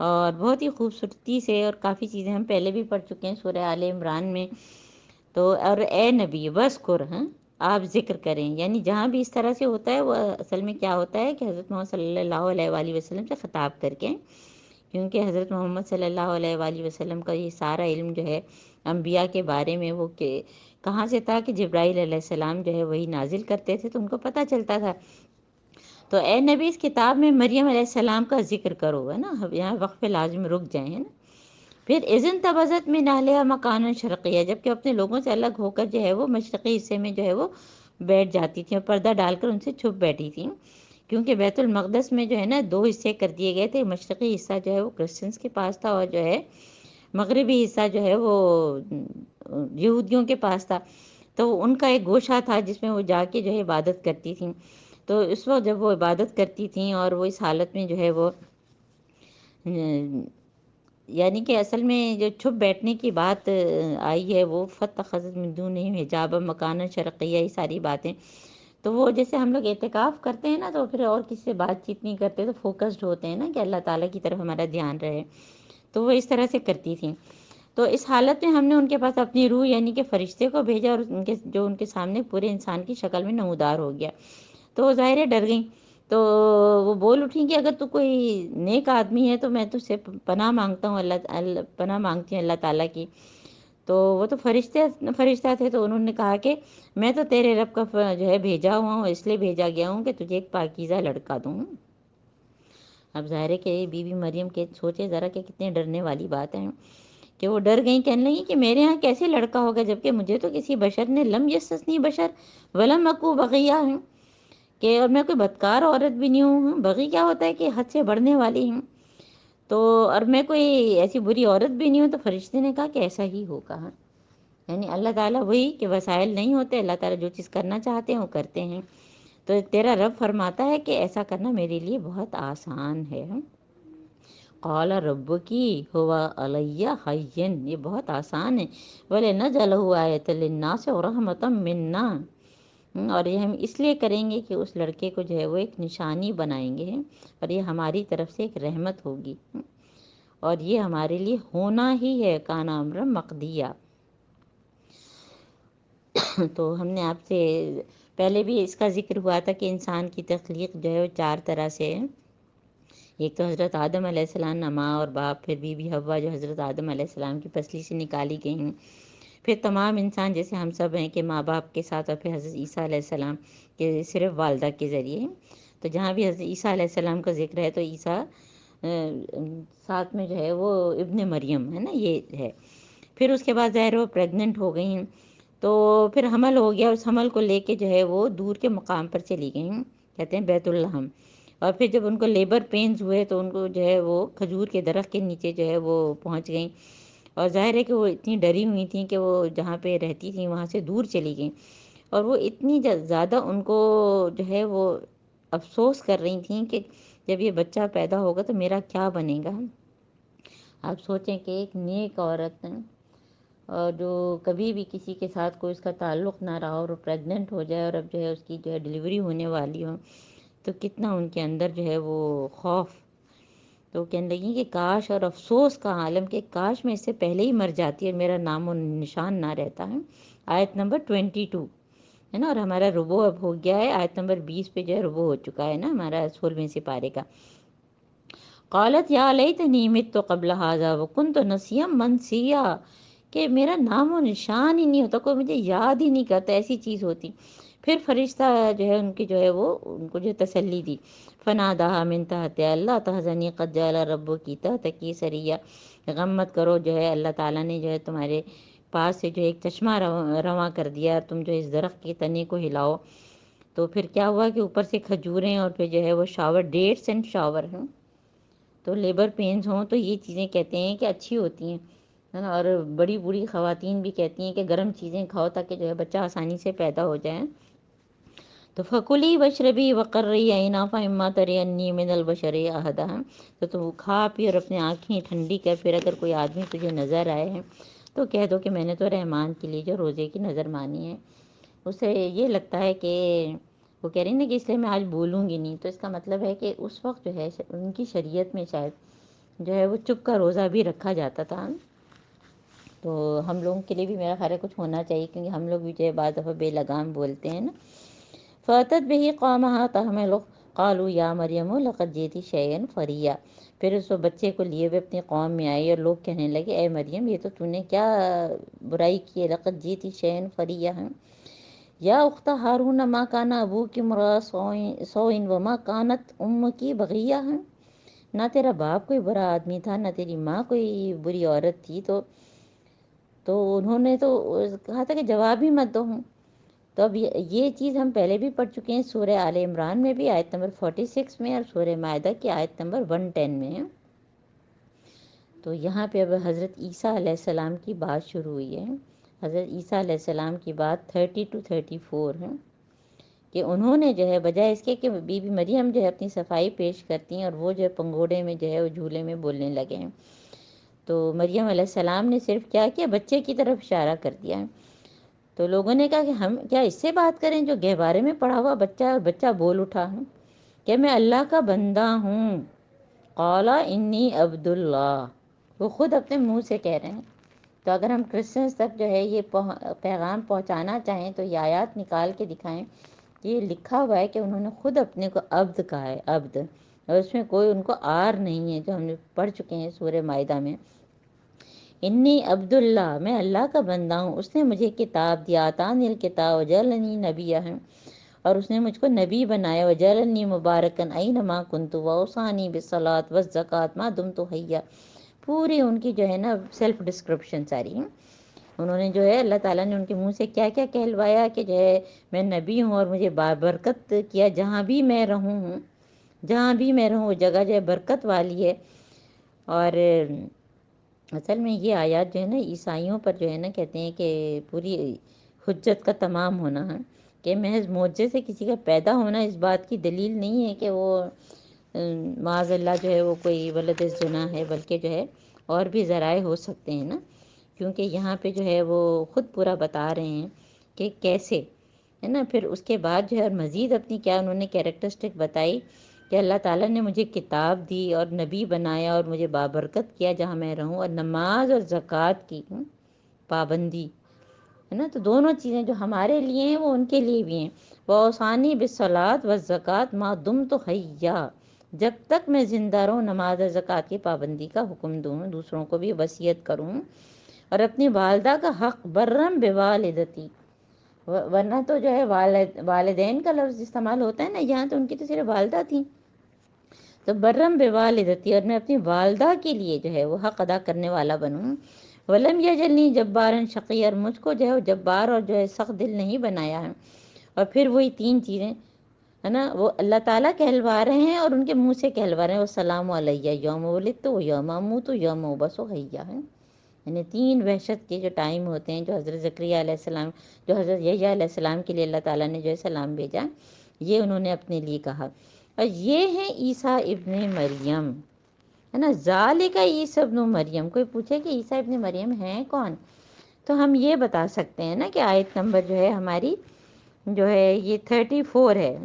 اور بہت ہی خوبصورتی سے، اور کافی چیزیں ہم پہلے بھی پڑھ چکے ہیں سورہ آل عمران میں، تو اور اے نبی وذکر، آپ ذکر کریں، یعنی جہاں بھی اس طرح سے ہوتا ہے وہ اصل میں کیا ہوتا ہے کہ حضرت محمد صلی اللہ علیہ وآلہ وسلم سے خطاب کر کے، کیونکہ حضرت محمد صلی اللہ علیہ وآلہ وسلم کا یہ سارا علم جو ہے انبیاء کے بارے میں وہ کہ کہاں سے تھا کہ جبرائیل علیہ السلام جو ہے وہی نازل کرتے تھے، تو ان کو پتہ چلتا تھا۔ تو اے نبی اس کتاب میں مریم علیہ السلام کا ذکر کرو، ہے نا، یہاں وقف لازم رک جائیں، ہے نا۔ پھر اذن تبذت من اہلہا مکانا شرقیہ، جبکہ اپنے لوگوں سے الگ ہو کر جو ہے وہ مشرقی حصے میں جو ہے وہ بیٹھ جاتی تھیں، اور پردہ ڈال کر ان سے چھپ بیٹھی تھیں، کیونکہ بیت المقدس میں جو ہے نا 2 حصے کر دیے گئے تھے، مشرقی حصہ جو ہے وہ کرسچنس کے پاس تھا، اور جو ہے مغربی حصہ جو ہے وہ یہودیوں کے پاس تھا، تو ان کا ایک گوشہ تھا جس میں وہ جا کے جو ہے عبادت کرتی تھیں۔ تو اس وقت جب وہ عبادت کرتی تھیں اور وہ اس حالت میں جو ہے وہ یعنی کہ اصل میں جو چھپ بیٹھنے کی بات آئی ہے وہ فاتخذت من دونہم حجابا مکانا شرقیہ، یہ ساری باتیں، تو وہ جیسے ہم لوگ اعتکاف کرتے ہیں نا تو پھر اور کسی سے بات چیت نہیں کرتے، تو فوکسڈ ہوتے ہیں نا کہ اللہ تعالیٰ کی طرف ہمارا دھیان رہے، تو وہ اس طرح سے کرتی تھیں۔ تو اس حالت میں ہم نے ان کے پاس اپنی روح یعنی کہ فرشتے کو بھیجا، اور ان کے سامنے پورے انسان کی شکل میں نمودار ہو گیا، تو وہ ظاہر ڈر گئیں، تو وہ بول اٹھیں کہ اگر تو کوئی نیک آدمی ہے تو میں تجھ سے پناہ مانگتا ہوں، پناہ مانگتی ہوں اللہ تعالیٰ کی۔ تو وہ تو فرشتہ تھے، تو انہوں نے کہا کہ میں تو تیرے رب کا جو ہے بھیجا ہوا ہوں، اس لیے بھیجا گیا ہوں کہ تجھے ایک پاکیزہ لڑکا دوں۔ اب ظاہر ہے کہ بی بی مریم کے سوچے ذرا کہ کتنے ڈرنے والی بات ہے کہ وہ ڈر گئیں، کہنے لگیں کہ میرے ہاں کیسے لڑکا ہوگا جبکہ مجھے تو کسی بشر نے لم یسسنی بشر ولم اکو بغیہ ہے، کہ اور میں کوئی بدکار عورت بھی نہیں ہوں، بغی کیا ہوتا ہے کہ حد سے بڑھنے والی ہوں، تو اور میں کوئی ایسی بری عورت بھی نہیں ہوں۔ تو فرشتے نے کہا کہ ایسا ہی ہوگا، یعنی اللہ تعالیٰ وہی کہ وسائل نہیں ہوتے، اللہ تعالیٰ جو چیز کرنا چاہتے ہیں وہ کرتے ہیں، تو تیرا رب فرماتا ہے کہ ایسا کرنا میرے لیے بہت آسان ہے۔ قال ربکی هو علی ہین، یہ بہت آسان ہے، وَلِنَجْعَلَهُ آیَةً لِلنَّاسِ وَرَحْمَةً مِنَّا، اور یہ ہم اس لیے کریں گے کہ اس لڑکے کو جو ہے وہ ایک نشانی بنائیں گے، اور یہ ہماری طرف سے ایک رحمت ہوگی، اور یہ ہمارے لیے ہونا ہی ہے، کان امرا مقضیہ۔ تو ہم نے آپ سے پہلے بھی اس کا ذکر ہوا تھا کہ انسان کی تخلیق جو ہے وہ 4 طرح سے ہے، ایک تو حضرت آدم علیہ السلام، ماں اور باپ، پھر بی بی حوا جو حضرت آدم علیہ السلام کی پسلی سے نکالی گئی ہیں، پھر تمام انسان جیسے ہم سب ہیں کہ ماں باپ کے ساتھ، اور پھر حضرت عیسیٰ علیہ السلام کہ صرف والدہ کے ذریعے. تو جہاں بھی حضرت عیسیٰ علیہ السلام کا ذکر ہے تو عیسیٰ ساتھ میں جو ہے وہ ابن مریم ہے نا، یہ ہے. پھر اس کے بعد ظاہر وہ پریگننٹ ہو گئی ہیں، تو پھر حمل ہو گیا. اس حمل کو لے کے جو ہے وہ دور کے مقام پر چلی گئیں، کہتے ہیں بیت الحم. اور پھر جب ان کو لیبر پینز ہوئے تو ان کو جو ہے وہ کھجور کے درخت کے نیچے جو ہے وہ پہنچ گئیں. اور ظاہر ہے کہ وہ اتنی ڈری ہوئی تھیں کہ وہ جہاں پہ رہتی تھیں وہاں سے دور چلی گئیں. اور وہ اتنی زیادہ ان کو جو ہے وہ افسوس کر رہی تھیں کہ جب یہ بچہ پیدا ہوگا تو میرا کیا بنے گا. آپ سوچیں کہ ایک نیک عورت اور جو کبھی بھی کسی کے ساتھ کوئی اس کا تعلق نہ رہا اور پریگننٹ ہو جائے، اور اب جو ہے اس کی جو ہے ڈلیوری ہونے والی ہو، تو کتنا ان کے اندر جو ہے وہ خوف. تو کہنے لگی کہ کاش، اور افسوس کا عالم کہ کاش میں اس سے پہلے ہی مر جاتی اور میرا نام و نشان نہ رہتا ہے. آیت نمبر 22 ہے نا. اور ہمارا ربو اب ہو گیا ہے آیت نمبر 20 پہ جو ہے ربو ہو چکا ہے نا ہمارا 16ویں سپارے کا. قالت یا لیتنی مت قبل ھذا وکنت نسیا منسیا، کہ میرا نام و نشان ہی نہیں ہوتا، کوئی مجھے یاد ہی نہیں کرتا، ایسی چیز ہوتی. پھر فرشتہ جو ہے ان کی جو ہے وہ ان کو جو تسلی دی. فناداہا من تحتہا لا تحزنی قد جعل ربک تحتکی سریا، غم مت کرو، جو ہے اللہ تعالیٰ نے جو ہے تمہارے پاس سے جو ایک چشمہ رواں کر دیا، تم جو اس درخت کے تنے کو ہلاؤ. تو پھر کیا ہوا کہ اوپر سے کھجوریں اور پھر جو ہے وہ شاور، ڈیٹس اینڈ شاور ہیں. تو لیبر پینز ہوں تو یہ چیزیں کہتے ہیں کہ اچھی ہوتی ہیں ہے نا. اور بڑی بوڑھی خواتین بھی کہتی ہیں کہ گرم چیزیں کھاؤ تاکہ جو ہے بچہ آسانی سے پیدا ہو جائے. تو فکلی وشربی وقرری عینا فاما ترینی من البشر احدا، تو تم کھا پی اور اپنی آنکھیں ٹھنڈی کر، پھر اگر کوئی آدمی تجھے نظر آئے ہیں تو کہہ دو کہ میں نے تو رحمان کے لیے جو روزے کی نظر مانی ہے. اسے یہ لگتا ہے کہ وہ کہہ رہی نا کہ اس لیے میں آج بولوں گی نہیں، تو اس کا مطلب ہے کہ اس وقت جو ہے ان کی شریعت میں شاید جو ہے وہ چپ کا روزہ بھی رکھا جاتا تھا. تو ہم لوگوں کے لیے بھی میرا خیال ہے کچھ ہونا چاہیے، کیونکہ ہم لوگ بھی جو ہے بعض دفعہ بے لگام بولتے ہیں نا. فاتت به قومها تحملہ قالوا یا مریم لقد جئتی شیئا فریا. پھر اس بچے کو لیے ہوئے اپنی قوم میں آئی اور لوگ کہنے لگے اے مریم یہ تو نے کیا برائی کی ہے، لقد جئتی شیئا فریا ہے. یا اخت ہارون ما کان ابوک امرأ سوء وما کانت امک بغیہ ہے، نہ تیرا باپ کوئی برا آدمی تھا نہ تیری ماں کوئی بری عورت تھی. تو انہوں نے تو کہا تھا کہ جواب ہی مت دو. تو اب یہ چیز ہم پہلے بھی پڑھ چکے ہیں سورہ آل عمران میں بھی آیت نمبر 46 میں، اور سورہ مائدہ کی آیت نمبر 110 میں. تو یہاں پہ اب حضرت عیسیٰ علیہ السلام کی بات شروع ہوئی ہے. حضرت عیسیٰ علیہ السلام کی بات 30 to 34 ہے کہ انہوں نے جو ہے بجائے اس کے کہ بی بی مریم جو ہے اپنی صفائی پیش کرتی ہیں اور وہ جو ہے پنگوڑے میں جو ہے وہ جھولے میں بولنے لگے ہیں، تو مریم علیہ السلام نے صرف کیا کیا، بچے کی طرف اشارہ کر دیا ہے. تو لوگوں نے کہا کہ ہم کیا اس سے بات کریں جو گہوارے میں پڑا ہوا بچہ، اور بچہ بول اٹھا ہے کہ میں اللہ کا بندہ ہوں. قال انی عبد اللہ، وہ خود اپنے منہ سے کہہ رہے ہیں. تو اگر ہم کرسچنس تک جو ہے یہ پیغام پہنچانا چاہیں تو یہ آیات نکال کے دکھائیں. یہ لکھا ہوا ہے کہ انہوں نے خود اپنے کو عبد کہا ہے، عبد، اور اس میں کوئی ان کو آر نہیں ہے، جو ہم نے پڑھ چکے ہیں سورہ مائدہ میں. انی عبد اللہ، میں اللہ کا بندہ ہوں، اس نے مجھے کتاب دیا، آتانی الکتاب وجعلنی نبیہ، اور اس نے مجھ کو نبی بنایا، وجعلنی مبارکا اینما کنت واوصانی بالصلاۃ والزکوٰۃ ما دمت حیا. پوری ان کی جو ہے نا سیلف ڈسکرپشن ساری ہیں. انہوں نے جو ہے اللہ تعالیٰ نے ان کے منہ سے کیا کیا کہلوایا کہ جو ہے میں نبی ہوں اور مجھے بابرکت کیا، جہاں بھی میں رہوں ہوں، جہاں بھی میں رہوں وہ جگہ جو ہے برکت والی ہے. اور اصل میں یہ آیات جو ہے نا عیسائیوں پر جو ہے نا کہتے ہیں کہ پوری حجت کا تمام ہونا ہے، کہ محض معجزے سے کسی کا پیدا ہونا اس بات کی دلیل نہیں ہے کہ وہ معاذ اللہ جو ہے وہ کوئی ولد زنا ہے، بلکہ جو ہے اور بھی ذرائع ہو سکتے ہیں نا. کیونکہ یہاں پہ جو ہے وہ خود پورا بتا رہے ہیں کہ کیسے ہے نا. پھر اس کے بعد جو ہے مزید اپنی کیا انہوں نے کیریکٹرسٹک بتائی کہ اللہ تعالیٰ نے مجھے کتاب دی اور نبی بنایا اور مجھے بابرکت کیا جہاں میں رہوں، اور نماز اور زکوٰۃ کی پابندی ہے نا. تو دونوں چیزیں جو ہمارے لیے ہیں وہ ان کے لیے بھی ہیں. وَأَوْصَانِي بِالصَّلَاةِ وَالزَّكَاةِ مَا دُمْتُ حَيًّا، جب تک میں زندہ رہوں نماز اور زکوٰۃ کی پابندی کا حکم دوں، دوسروں کو بھی وصیت کروں. اور اپنی والدہ کا حق برم بوالدتی، ورنہ تو جو ہے والدین کا لفظ استعمال ہوتا ہے نا، یہاں تو ان کی تو صرف والدہ تھیں، تو برم بوالدتی، اور میں اپنی والدہ کے لیے جو ہے وہ حق ادا کرنے والا بنوں، ولم یجلنی جبارا شقی، اور مجھ کو جو ہے وہ جبار اور جو ہے سخت دل نہیں بنایا ہے۔ اور پھر وہی تین چیزیں ہے نا، وہ اللہ تعالیٰ کہلوا رہے ہیں اور ان کے منہ سے کہلوا رہے ہیں، وہ سلام علیہ یوم ولدت و یوم اموت و یوم ابعث حیا ہے، یعنی تین وحشت کے جو ٹائم ہوتے ہیں جو حضرت زکریا علیہ السلام، جو حضرت یحییٰ علیہ السلام کے لیے اللہ تعالیٰ نے جو ہے سلام بھیجا، یہ انہوں نے اپنے لیے کہا۔ اور یہ ہیں عیسیٰ ابن مریم، ہے نا، ذالک عیسیٰ ابن مریم۔ کوئی پوچھے کہ عیسیٰ ابن مریم ہیں کون، تو ہم یہ بتا سکتے ہیں نا کہ آیت نمبر جو ہے ہماری جو ہے یہ 34 ہے،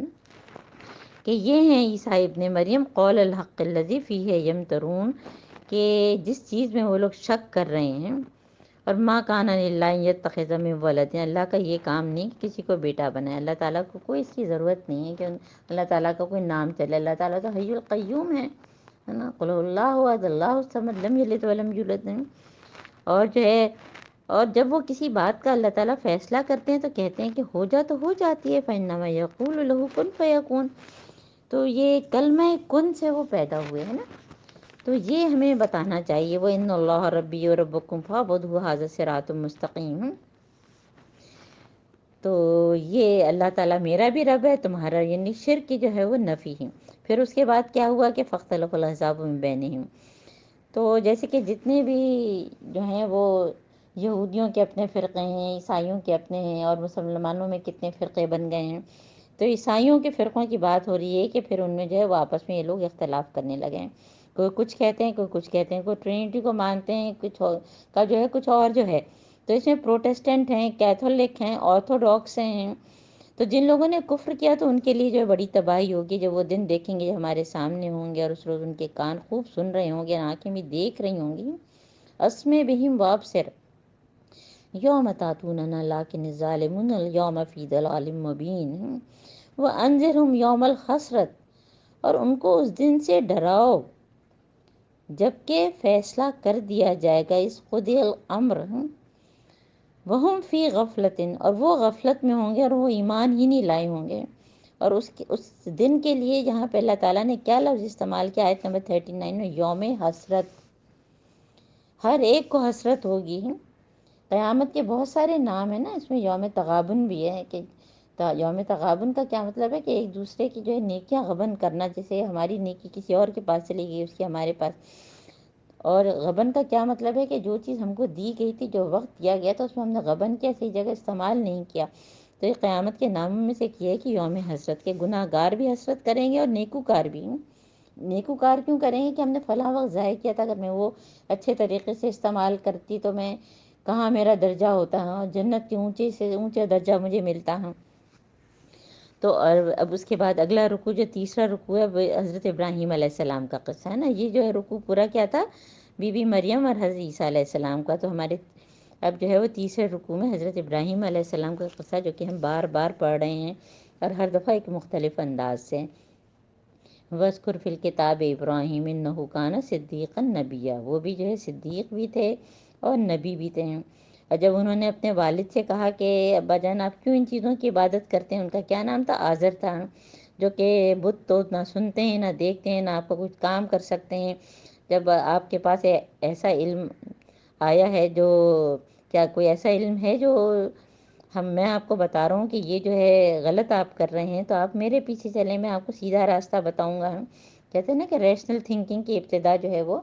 کہ یہ ہیں عیسیٰ ابن مریم قول الحق الذی فیہ یمترون، کہ جس چیز میں وہ لوگ شک کر رہے ہیں۔ اور ما کان للہ ان یتخذ من ولد، اللہ کا یہ کام نہیں کہ کسی کو بیٹا بنائے، اللہ تعالیٰ کو کوئی اس کی ضرورت نہیں ہے کہ اللہ تعالیٰ کا کوئی نام چلے، اللہ تعالیٰ تو حی القیوم ہے نا، قل اللہ احد اللہ الصمد لم یلد ولم یولد۔ اور جو ہے، اور جب وہ کسی بات کا اللہ تعالیٰ فیصلہ کرتے ہیں تو کہتے ہیں کہ ہو جا تو ہو جاتی ہے، فإنما یقول لہ کن فیکون، تو یہ کلمہ کن سے وہ پیدا ہوئے ہیں نا، تو یہ ہمیں بتانا چاہیے، وہ ان اللہ ربی و ربکم فاعبدوہ ھذا صراط مستقیم، تو یہ اللہ تعالیٰ میرا بھی رب ہے تمہارا، یعنی شرک کی جو ہے وہ نفی ہے۔ پھر اس کے بعد کیا ہوا کہ فاختلف الاحزاب من بینہم، تو جیسے کہ جتنے بھی جو ہیں وہ یہودیوں کے اپنے فرقے ہیں، عیسائیوں کے اپنے ہیں، اور مسلمانوں میں کتنے فرقے بن گئے ہیں، تو عیسائیوں کے فرقوں کی بات ہو رہی ہے کہ پھر ان میں جو ہے وہ آپس میں یہ لوگ اختلاف کرنے لگے ہیں، کوئی کچھ کہتے ہیں، کوئی کچھ کہتے ہیں، کوئی ٹرینٹی کو مانتے ہیں، کچھ کا جو ہے کچھ اور جو ہے، تو اس میں پروٹسٹنٹ ہیں، کیتھولک ہیں، آرتھوڈاکس ہیں، تو جن لوگوں نے کفر کیا تو ان کے لیے جو ہے بڑی تباہی ہوگی، جب وہ دن دیکھیں گے جو ہمارے سامنے ہوں گے، اور اس روز ان کے کان خوب سن رہے ہوں گے، آنکھیں بھی دیکھ رہی ہوں گی، اسمع بہم وابصر یوم تاتوننا لیکن الظالمون اليوم فی ضلال مبین، وانذرہم یوم الحسرت، اور ان کو اس دن سے ڈراؤ جبکہ فیصلہ کر دیا جائے گا، اس قضی الامر وہم فی غفلت، اور وہ غفلت میں ہوں گے اور وہ ایمان ہی نہیں لائے ہوں گے۔ اور اس دن کے لیے یہاں پہ اللہ تعالیٰ نے کیا لفظ استعمال کیا آیت نمبر 39 میں، یوم حسرت، ہر ایک کو حسرت ہوگی۔ قیامت کے بہت سارے نام ہیں نا، اس میں یوم تغابن بھی ہے، کہ یوم تغابن کا کیا مطلب ہے کہ ایک دوسرے کی جو ہے نیکیاں غبن کرنا، جیسے ہماری نیکی کسی اور کے پاس چلی گئی، اس کی ہمارے پاس، اور غبن کا کیا مطلب ہے کہ جو چیز ہم کو دی گئی تھی، جو وقت دیا گیا تھا، اس میں ہم نے غبن کیا، صحیح جگہ استعمال نہیں کیا، تو یہ قیامت کے ناموں میں سے کیا ہے کہ یوم حسرت، کے گناہ گار بھی حسرت کریں گے اور نیکوکار بھی۔ نیکوکار کیوں کریں گے کہ ہم نے فلاں وقت ضائع کیا تھا، اگر میں وہ اچھے طریقے سے استعمال کرتی تو میں کہاں میرا درجہ ہوتا ہے، جنت کے اونچے سے اونچا درجہ مجھے ملتا ہے۔ تو اور اب اس کے بعد اگلا رکوع جو تیسرا رکوع ہے وہ حضرت ابراہیم علیہ السلام کا قصہ ہے نا، یہ جو ہے رکوع پورا کیا تھا، بی بی مریم اور حضرت عیسیٰ علیہ السلام کا، تو ہمارے اب جو ہے وہ تیسرے رکوع میں حضرت ابراہیم علیہ السلام کا قصہ، جو کہ ہم بار بار پڑھ رہے ہیں اور ہر دفعہ ایک مختلف انداز سے۔ وَاذْكُرْ فِي الْكِتَابِ إِبْرَاهِيمَ إِنَّهُ كَانَ صِدِّيقًا نَبِيًّا، وہ بھی جو ہے صدیق بھی تھے اور نبی بھی تھے۔ اور جب انہوں نے اپنے والد سے کہا کہ ابا جان آپ کیوں ان چیزوں کی عبادت کرتے ہیں، ان کا کیا نام تھا، آزر تھا، جو کہ بت تو نہ سنتے ہیں نہ دیکھتے ہیں نہ آپ کو کچھ کام کر سکتے ہیں، جب آپ کے پاس ایسا علم آیا ہے، جو کیا کوئی ایسا علم ہے جو میں آپ کو بتا رہا ہوں کہ یہ جو ہے غلط آپ کر رہے ہیں، تو آپ میرے پیچھے چلیں، میں آپ کو سیدھا راستہ بتاؤں گا۔ کہتے ہیں نا کہ ریشنل تھنکنگ کی ابتدا جو ہے وہ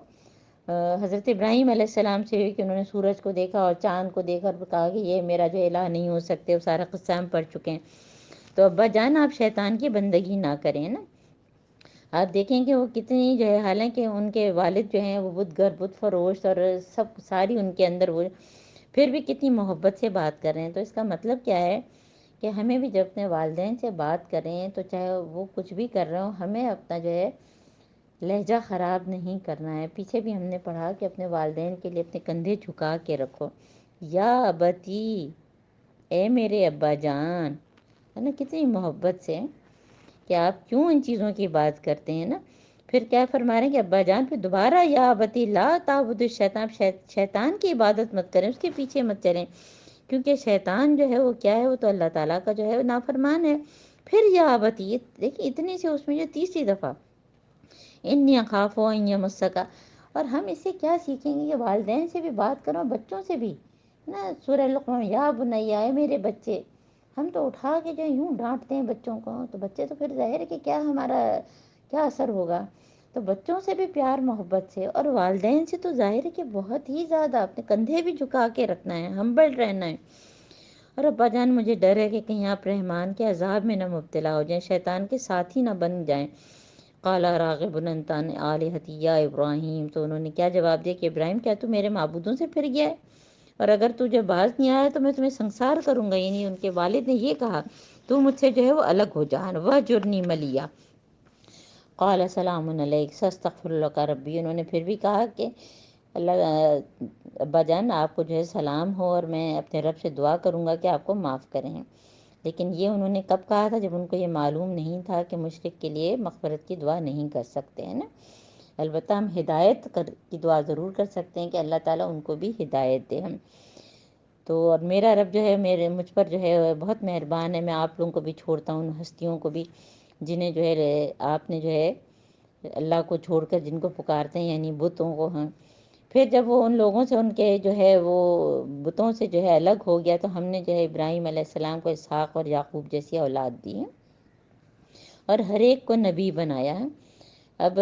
حضرت ابراہیم علیہ السلام سے ہوئی، کہ انہوں نے سورج کو دیکھا اور چاند کو دیکھا اور کہا کہ یہ میرا جو الہ نہیں ہو سکتے، وہ سارا قصہ ہم پڑھ چکے ہیں۔ تو ابا جان آپ شیطان کی بندگی نہ کریں نا، آپ دیکھیں کہ وہ کتنی جو ہے، حالانکہ ان کے والد جو ہیں وہ بت گر بت فروش اور سب ساری ان کے اندر وہ، پھر بھی کتنی محبت سے بات کر رہے ہیں۔ تو اس کا مطلب کیا ہے کہ ہمیں بھی جب اپنے والدین سے بات کریں تو چاہے وہ کچھ بھی کر رہے ہوں، ہمیں اپنا جو ہے لہجہ خراب نہیں کرنا ہے۔ پیچھے بھی ہم نے پڑھا کہ اپنے والدین کے لیے اپنے کندھے جھکا کے رکھو، یا ابتی، اے میرے ابا جان، ہے نا، کتنی محبت سے کہ آپ کیوں ان چیزوں کی بات کرتے ہیں نا۔ پھر کیا فرما رہے ہیں کہ ابا جان پھر دوبارہ یا ابتی لا تعبد الشیطان، شیطان کی عبادت مت کریں، اس کے پیچھے مت چلیں، کیونکہ شیطان جو ہے وہ کیا ہے، وہ تو اللہ تعالیٰ کا جو ہے نافرمان ہے۔ پھر یا ابتی، دیکھیں اتنی سے اس میں جو تیسری دفعہ انی اخاف ان یمسک، اور ہم اس سے کیا سیکھیں گے کہ والدین سے بھی بات کرو، بچوں سے بھی نا، سورہ لقمان یا بنیا، اے میرے بچے، ہم تو اٹھا کے جو یوں ڈانٹتے ہیں بچوں کو، تو بچے تو پھر ظاہر ہے کہ کیا ہمارا کیا اثر ہوگا۔ تو بچوں سے بھی پیار محبت سے، اور والدین سے تو ظاہر ہے کہ بہت ہی زیادہ اپنے کندھے بھی جھکا کے رکھنا ہے، ہمبل رہنا ہے۔ اور ابا جان مجھے ڈر ہے کہ کہیں آپ رحمان کے عذاب میں نہ مبتلا ہو جائیں، شیطان کے ساتھی نہ بن جائیں۔ قالا راغب انت عن آلہتی یا ابراہیم، تو انہوں نے کیا جواب دیا کہ ابراہیم کیا تو میرے معبودوں سے پھر گیا ہے، اور اگر تجھے باز نہیں آیا تو میں تمہیں سنسار کروں گا۔ یعنی ان کے والد نے یہ کہا تو مجھ سے جو ہے وہ الگ ہو جا، وہجرنی ملیا۔ قال سلام علیک ساستغفر لک ربی، انہوں نے پھر بھی کہا کہ اللہ ابا جان آپ کو جو ہے سلام ہو، اور میں اپنے رب سے دعا کروں گا کہ آپ کو معاف کریں۔ لیکن یہ انہوں نے کب کہا تھا؟ جب ان کو یہ معلوم نہیں تھا کہ مشرک کے لیے مغفرت کی دعا نہیں کر سکتے ہیں نا۔ البتہ ہم ہدایت کی دعا ضرور کر سکتے ہیں کہ اللہ تعالیٰ ان کو بھی ہدایت دے ہم تو۔ اور میرا رب جو ہے مجھ پر جو ہے بہت مہربان ہے، میں آپ لوگوں کو بھی چھوڑتا ہوں، ان ہستیوں کو بھی جنہیں جو ہے آپ نے جو ہے اللہ کو چھوڑ کر جن کو پکارتے ہیں، یعنی بتوں کو ہیں۔ پھر جب وہ ان لوگوں سے ان کے جو ہے وہ بتوں سے جو ہے الگ ہو گیا، تو ہم نے جو ہے ابراہیم علیہ السلام کو اسحاق اور یعقوب جیسی اولاد دی ہے، اور ہر ایک کو نبی بنایا ہے۔ اب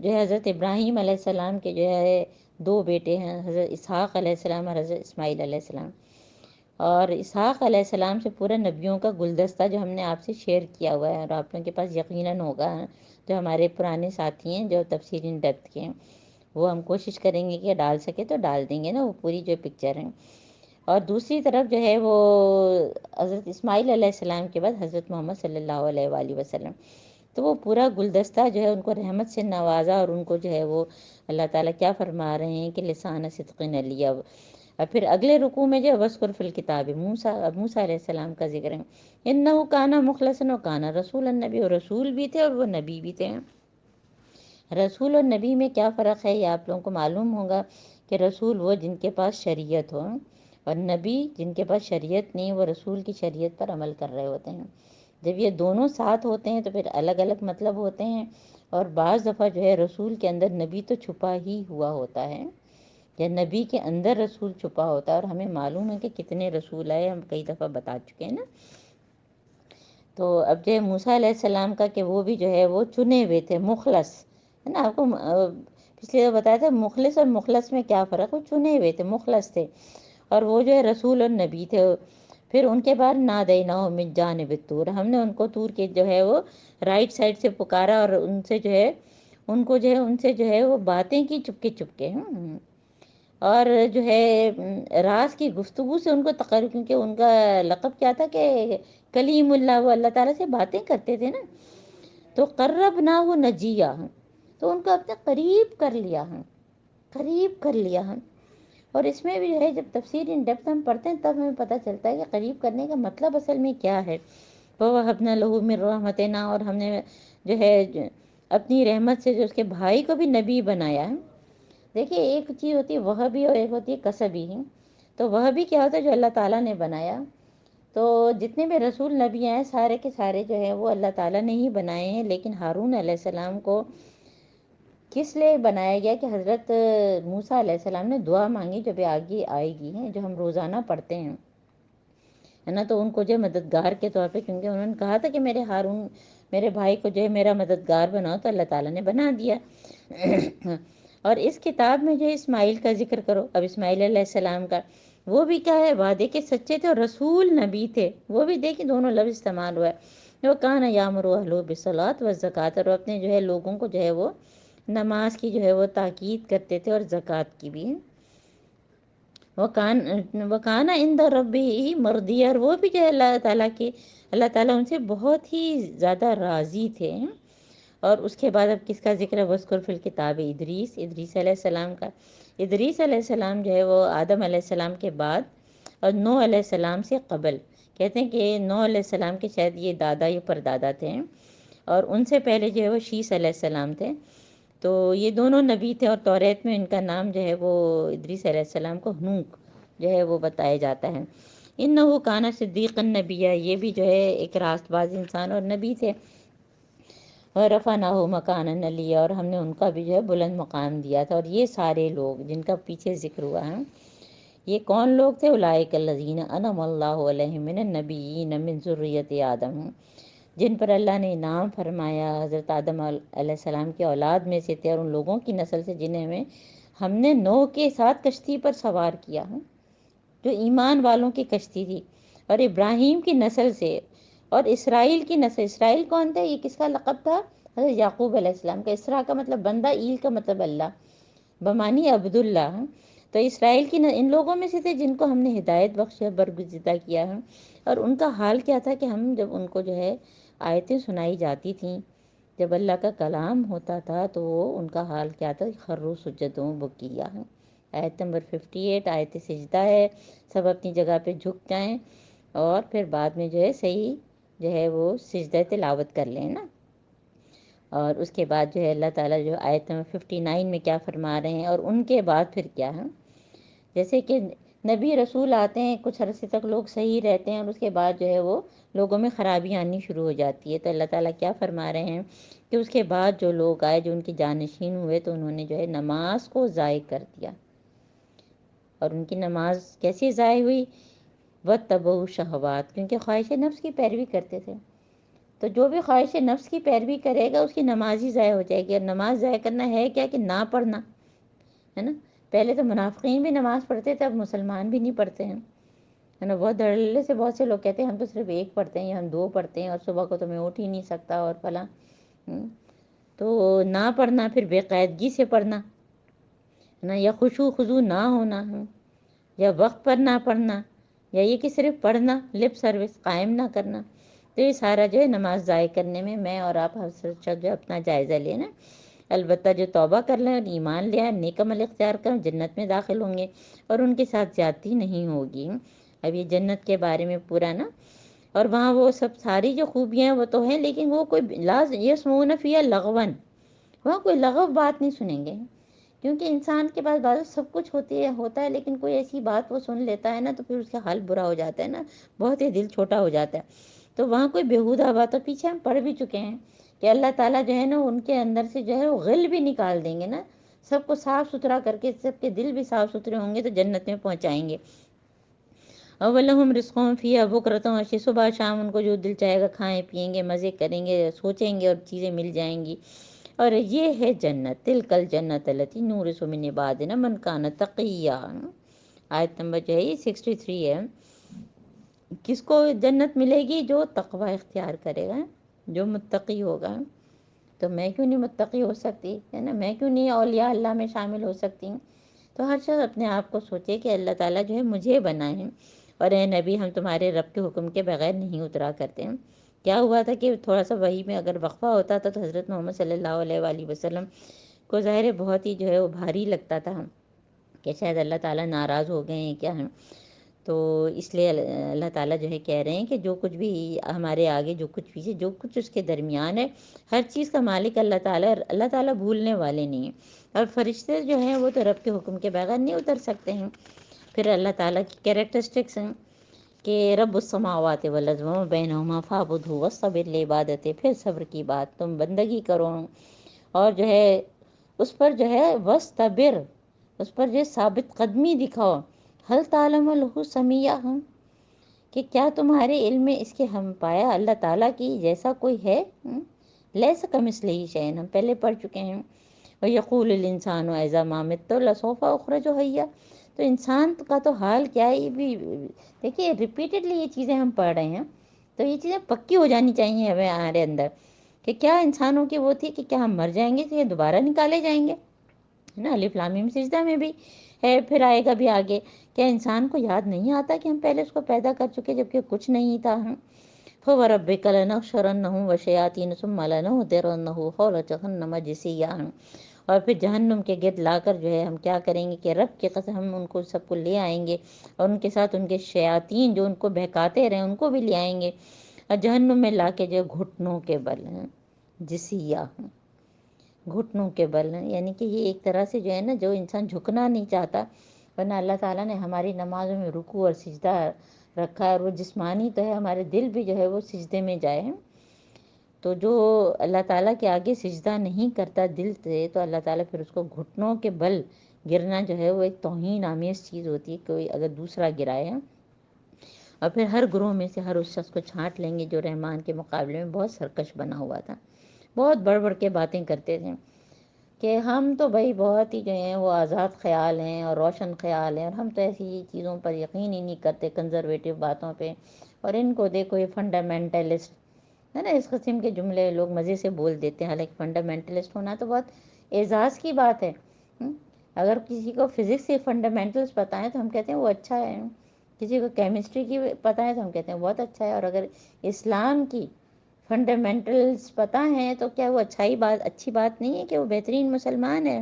جو ہے حضرت ابراہیم علیہ السلام کے جو ہے دو بیٹے ہیں، حضرت اسحاق علیہ السلام اور حضرت اسماعیل علیہ السلام۔ اور اسحاق علیہ السلام سے پورا نبیوں کا گلدستہ جو ہم نے آپ سے شیئر کیا ہوا ہے، اور آپ لوگوں کے پاس یقیناً ہوگا، جو ہمارے پرانے ساتھی ہیں جو تفسیر ان ڈیپتھ کے ہیں، وہ ہم کوشش کریں گے کہ ڈال سکے تو ڈال دیں گے نا، وہ پوری جو پکچر ہے۔ اور دوسری طرف جو ہے وہ حضرت اسماعیل علیہ السلام کے بعد حضرت محمد صلی اللہ علیہ وآلہ وسلم، تو وہ پورا گلدستہ جو ہے ان کو رحمت سے نوازا، اور ان کو جو ہے وہ اللہ تعالیٰ کیا فرما رہے ہیں کہ لسان صدق علیہ۔ اور پھر اگلے رکوع میں جو ہے وذکر فی الکتاب موسیٰ، موسیٰ علیہ السلام کا ذکر ہے، انہ کان مخلصا وکان رسول النبی، اور رسول بھی تھے اور وہ نبی بھی تھے۔ رسول اور نبی میں کیا فرق ہے یہ آپ لوگوں کو معلوم ہوگا کہ رسول وہ جن کے پاس شریعت ہو، اور نبی جن کے پاس شریعت نہیں، وہ رسول کی شریعت پر عمل کر رہے ہوتے ہیں۔ جب یہ دونوں ساتھ ہوتے ہیں تو پھر الگ الگ مطلب ہوتے ہیں، اور بعض دفعہ جو ہے رسول کے اندر نبی تو چھپا ہی ہوا ہوتا ہے، یا نبی کے اندر رسول چھپا ہوتا ہے، اور ہمیں معلوم ہے کہ کتنے رسول آئے، ہم کئی دفعہ بتا چکے ہیں نا۔ تو اب جو ہے موسیٰ علیہ السلام کا کہ وہ بھی جو ہے وہ چنے ہوئے تھے، مخلص ہے نا، آپ کو پچھلے دفعہ بتایا تھا مخلص اور مخلص میں کیا فرق، وہ چنے ہوئے تھے، مخلص تھے، اور وہ جو ہے رسول اور نبی تھے۔ پھر ان کے بعد نادیناہ من جانب الطور، ہم نے ان کو طور کے جو ہے وہ رائٹ سائڈ سے پکارا، اور ان سے جو ہے ان کو جو ہے ان سے جو ہے وہ باتیں کی چپکے چپکے، اور جو ہے راز کی گفتگو سے ان کو تقرب، کیونکہ ان کا لقب کیا تھا کہ کلیم اللہ، وہ اللہ تعالیٰ سے باتیں کرتے تھے نا، تو قربناہ نجیہ، تو ان کو اپنے قریب کر لیا ہم، قریب کر لیا ہم۔ اور اس میں بھی جو ہے جب تفسیر ان ڈیپتھ ہم پڑھتے ہیں تب ہمیں پتہ چلتا ہے کہ قریب کرنے کا مطلب اصل میں کیا ہے۔ وَوَهَبْنَا لَهُ مِن رَحْمَتِنَا، اور ہم نے جو ہے اپنی رحمت سے جو اس کے بھائی کو بھی نبی بنایا ہے۔ دیکھیے ایک چیز ہوتی ہے وہبی اور ایک ہوتی ہے کسبی، تو وہبی کیا ہوتا ہے جو اللہ تعالیٰ نے بنایا، تو جتنے بھی رسول نبی ہیں سارے کے سارے جو ہیں وہ اللہ تعالیٰ نے ہی بنائے ہیں، لیکن ہارون علیہ السلام کو کس لیے بنایا گیا کہ حضرت موسیٰ علیہ السلام نے دعا مانگی جو بھی آگے آئے گی ہیں، جو ہم روزانہ پڑھتے ہیں، ہے نا، تو ان کو جو مددگار کے طور پہ، کیونکہ انہوں نے کہا تھا کہ میرے بھائی کو جو ہے میرا مددگار بناؤ، تو اللہ تعالیٰ نے بنا دیا۔ اور اس کتاب میں جو اسماعیل کا ذکر کرو، اب اسماعیل علیہ السلام کا، وہ بھی کیا ہے وعدے کے سچے تھے اور رسول نبی تھے، وہ بھی دیکھیں دونوں لفظ استعمال ہوا ہے۔ وہ کان یامر اہلہ بالصلاۃ والزکوٰۃ، اور اپنے جو ہے لوگوں کو جو ہے وہ نماز کی جو ہے وہ تاکید کرتے تھے، اور زکوٰۃ کی بھی۔ وکانا عند ربہ مرضیہ، اور وہ بھی جو ہے اللہ تعالیٰ ان سے بہت ہی زیادہ راضی تھے۔ اور اس کے بعد اب کس کا ذکر ہے؟ وذکر فی الکتاب ادریس، ادریس علیہ السلام کا۔ ادریس علیہ السلام جو ہے وہ آدم علیہ السلام کے بعد اور نوح علیہ السلام سے قبل، کہتے ہیں کہ نوح علیہ السلام کے شاید یہ دادا یا پردادا تھے، اور ان سے پہلے جو ہے وہ شیس علیہ السلام تھے، تو یہ دونوں نبی تھے، اور توریت میں ان کا نام جو ہے وہ ادریس علیہ السلام کو ہنوک جو ہے وہ بتایا جاتا ہے۔ انہو کانا صدیق النبیہ، یہ بھی جو ہے ایک راست باز انسان اور نبی تھے۔ اور رفعناہ مکانا علیہ، اور ہم نے ان کا بھی جو ہے بلند مقام دیا تھا۔ اور یہ سارے لوگ جن کا پیچھے ذکر ہوا ہے، یہ کون لوگ تھے؟ اولئک الذین انعم اللہ علیہم من النبیین من ذریۃ آدم، جن پر اللہ نے انعام فرمایا حضرت آدم علیہ السلام کی اولاد میں سے تھے، اور ان لوگوں کی نسل سے جنہیں ہم نے نوح کے ساتھ کشتی پر سوار کیا ہے، جو ایمان والوں کی کشتی تھی، اور ابراہیم کی نسل سے، اور اسرائیل کی نسل۔ اسرائیل کون تھے؟ یہ کس کا لقب تھا؟ حضرت یعقوب علیہ السلام کا۔ اسرا کا مطلب بندہ، ایل کا مطلب اللہ، بمانی عبداللہ۔ تو اسرائیل کی ان لوگوں میں سے تھے جن کو ہم نے ہدایت بخشا، برگزیدہ کیا ہے۔ اور ان کا حال کیا تھا کہ ہم جب ان کو جو ہے آیتیں سنائی جاتی تھیں، جب اللہ کا کلام ہوتا تھا، تو ان کا حال کیا تھا؟ خروا سجدوں بکیا ہے۔ آیت نمبر 58 آیت سجدہ ہے، سب اپنی جگہ پہ جھک جائیں، اور پھر بعد میں جو ہے صحیح جو ہے وہ سجدہ تلاوت کر لیں نا۔ اور اس کے بعد جو ہے اللہ تعالیٰ جو آیت نمبر 59 میں کیا فرما رہے ہیں، اور ان کے بعد پھر کیا ہے؟ جیسے کہ نبی رسول آتے ہیں، کچھ عرصے تک لوگ صحیح رہتے ہیں، اور اس کے بعد جو ہے وہ لوگوں میں خرابی آنی شروع ہو جاتی ہے۔ تو اللہ تعالیٰ کیا فرما رہے ہیں کہ اس کے بعد جو لوگ آئے، جو ان کی جانشین ہوئے، تو انہوں نے جو ہے نماز کو ضائع کر دیا۔ اور ان کی نماز کیسی ضائع ہوئی؟ وَاتَّبَعُوا الشَّهَوَاتِ، کیونکہ خواہش نفس کی پیروی کرتے تھے۔ تو جو بھی خواہش نفس کی پیروی کرے گا، اس کی نماز ہی ضائع ہو جائے گی۔ اور نماز ضائع کرنا ہے کیا؟ کہ نہ پڑھنا ہے نا۔ پہلے تو منافقین بھی نماز پڑھتے تھے، اب مسلمان بھی نہیں پڑھتے ہیں، ہے نا۔ بہت دھڑلے سے بہت سے لوگ کہتے ہیں ہم تو صرف ایک پڑھتے ہیں، یا ہم 2 پڑھتے ہیں، اور صبح کو تو میں اٹھ ہی نہیں سکتا، اور فلاں۔ تو نہ پڑھنا، پھر بے قاعدگی سے پڑھنا نا، یا خشوع خضوع نہ ہونا، یا وقت پر نہ پڑھنا، یا یہ کہ صرف پڑھنا، لپ سروس قائم نہ کرنا۔ تو یہ سارا جو ہے نماز ضائع کرنے میں اور آپ ہر جو اپنا جائزہ لیں نا۔ البتہ جو توبہ کر لیں اور ایمان لے آئیں، نیک عمل اختیار کریں، جنت میں داخل ہوں گے، اور ان کے ساتھ زیادتی نہیں ہوگی۔ اب یہ جنت کے بارے میں پورا نا، اور وہاں وہ سب ساری جو خوبیاں ہیں وہ تو ہیں، لیکن وہ کوئی یسمعون فیہا لغوا، وہاں کوئی لغو بات نہیں سنیں گے، کیونکہ انسان کے پاس بات سب کچھ ہوتا ہے، لیکن کوئی ایسی بات وہ سن لیتا ہے نا، تو پھر اس کا حال برا ہو جاتا ہے نا، بہت ہی دل چھوٹا ہو جاتا ہے۔ تو وہاں کوئی بیہودہ بات، اور پیچھے ہم پڑھ بھی چکے ہیں کہ اللہ تعالیٰ جو ہے نا ان کے اندر سے جو ہے وہ غل بھی نکال دیں گے نا، سب کو صاف ستھرا کر کے، سب کے دل بھی صاف ستھرے ہوں گے تو جنت میں پہنچائیں گے۔ اولہم رزقہم فیہا بکرۃ وعشیٰ، صبح شام ان کو جو دل چاہے گا کھائیں پیئیں گے، مزے کریں گے، سوچیں گے، اور چیزیں مل جائیں گی۔ اور یہ ہے جنت، تلک الجنت التی نورث من عبادنا من کان تقیا۔ آیت نمبر جو ہے یہ 63 ہے۔ کس کو جنت ملے گی؟ جو تقوی اختیار کرے گا، جو متقی ہوگا۔ تو میں کیوں نہیں متقی ہو سکتی، ہے نا؟ میں کیوں نہیں اولیاء اللہ میں شامل ہو سکتی ہوں؟ تو ہر شخص اپنے آپ کو سوچے کہ اللہ تعالیٰ جو ہے مجھے بنائے ہیں، اور اے نبی ہم تمہارے رب کے حکم کے بغیر نہیں اترا کرتے ہیں۔ کیا ہوا تھا کہ تھوڑا سا وحی میں اگر وقفہ ہوتا تھا تو حضرت محمد صلی اللہ علیہ وآلہ وسلم کو ظاہر ہے بہت ہی جو ہے وہ بھاری لگتا تھا کہ شاید اللہ تعالیٰ ناراض ہو گئے ہیں کیا ہیں۔ تو اس لیے اللہ تعالیٰ جو ہے کہہ رہے ہیں کہ جو کچھ بھی ہمارے آگے، جو کچھ پیچھے، جو کچھ اس کے درمیان ہے، ہر چیز کا مالک اللہ تعالیٰ، اللہ تعالیٰ بھولنے والے نہیں ہیں۔ اور فرشتے جو ہیں وہ تو رب کے حکم کے بغیر نہیں اتر سکتے ہیں۔ پھر اللہ تعالیٰ کی کیریکٹرسٹکس ہیں کہ رب السماوات والارض وما بینہما فاعبدہ واصطبر لعبادتہ، پھر صبر کی بات، تم بندگی کرو، اور جو ہے اس پر جو ہے واصطبر، اس پر جو ہے ثابت قدمی دکھاؤ۔ حل تعلم لہ سمیہ، کہ کیا تمہارے علم میں اس کے ہم پایا اللہ تعالیٰ کی جیسا کوئی ہے؟ لیس کمثلہ شیء، ہم پہلے پڑھ چکے ہیں۔ وَيَقُولُ الْإِنسَانُ أَإِذَا مَا مِتُّ لَسَوْفَ أُخْرَجُ حَيًّا، تو انسان کا تو حال کیا ہے، یہ بھی دیکھیے ریپیٹڈلی یہ چیزیں ہم پڑھ رہے ہیں، تو یہ چیزیں پکی ہو جانی چاہیے ہمارے اندر، کہ کیا انسانوں کی وہ تھی کہ کیا ہم مر جائیں گے تو یہ دوبارہ نکالے جائیں گے، ہے نا۔ الف لام میم سجدہ میں بھی ہے، پھر آئے گا بھی آگے، کیا انسان کو یاد نہیں آتا کہ ہم پہلے اس کو پیدا کر چکے جبکہ کچھ نہیں تھا ہم۔ فَوَرَبِّكَ لَنَحْشُرَنَّهُمْ وَالشَّيَاطِينَ ثُمَّ لَنُحْضِرَنَّهُمْ حَوْلَ جَهَنَّمَ جِثِيًّا، اور پھر جہنم کے گرد لا کر جو ہے ہم کیا کریں گے کہ رب کی قسم ہم ان کو سب کو لے آئیں گے، اور ان کے ساتھ ان کے شیاطین جو ان کو بہکاتے رہے ان کو بھی لے آئیں گے، اور جہنم میں لا کے جو گھٹنوں کے بل ہیں، جسیہ، گھٹنوں کے بل ہیں، یعنی کہ یہ ایک طرح سے جو ہے نا، جو انسان جھکنا نہیں چاہتا، ورنہ اللہ تعالیٰ نے ہماری نمازوں میں رکوع اور سجدہ رکھا ہے، اور وہ جسمانی تو ہے، ہمارے دل بھی جو ہے وہ سجدے میں جائے ہیں۔ تو جو اللہ تعالیٰ کے آگے سجدہ نہیں کرتا دل سے، تو اللہ تعالیٰ پھر اس کو گھٹنوں کے بل گرنا جو ہے وہ ایک توہین آمیز چیز ہوتی ہے، کوئی اگر دوسرا گرائے۔ اور پھر ہر گروہ میں سے ہر اس شخص کو چھانٹ لیں گے جو رحمان کے مقابلے میں بہت سرکش بنا ہوا تھا، بہت بڑھ بڑھ کے باتیں کرتے تھے کہ ہم تو بھائی بہت ہی جو ہیں وہ آزاد خیال ہیں اور روشن خیال ہیں، اور ہم تو ایسی چیزوں پر یقین ہی نہیں کرتے، کنزرویٹو باتوں پہ، اور ان کو دیکھو یہ فنڈامنٹلسٹ ہے نا، اس قسم کے جملے لوگ مزے سے بول دیتے ہیں، حالانکہ فنڈامنٹلسٹ ہونا تو بہت اعزاز کی بات ہے۔ اگر کسی کو فزکس کے فنڈامنٹلس پتہ ہیں تو ہم کہتے ہیں وہ اچھا ہے، کسی کو کیمسٹری کی پتہ ہے تو ہم کہتے ہیں بہت اچھا ہے، اور اگر اسلام کی فنڈامنٹلس پتہ ہیں تو کیا وہ اچھی بات نہیں ہے کہ وہ بہترین مسلمان ہے؟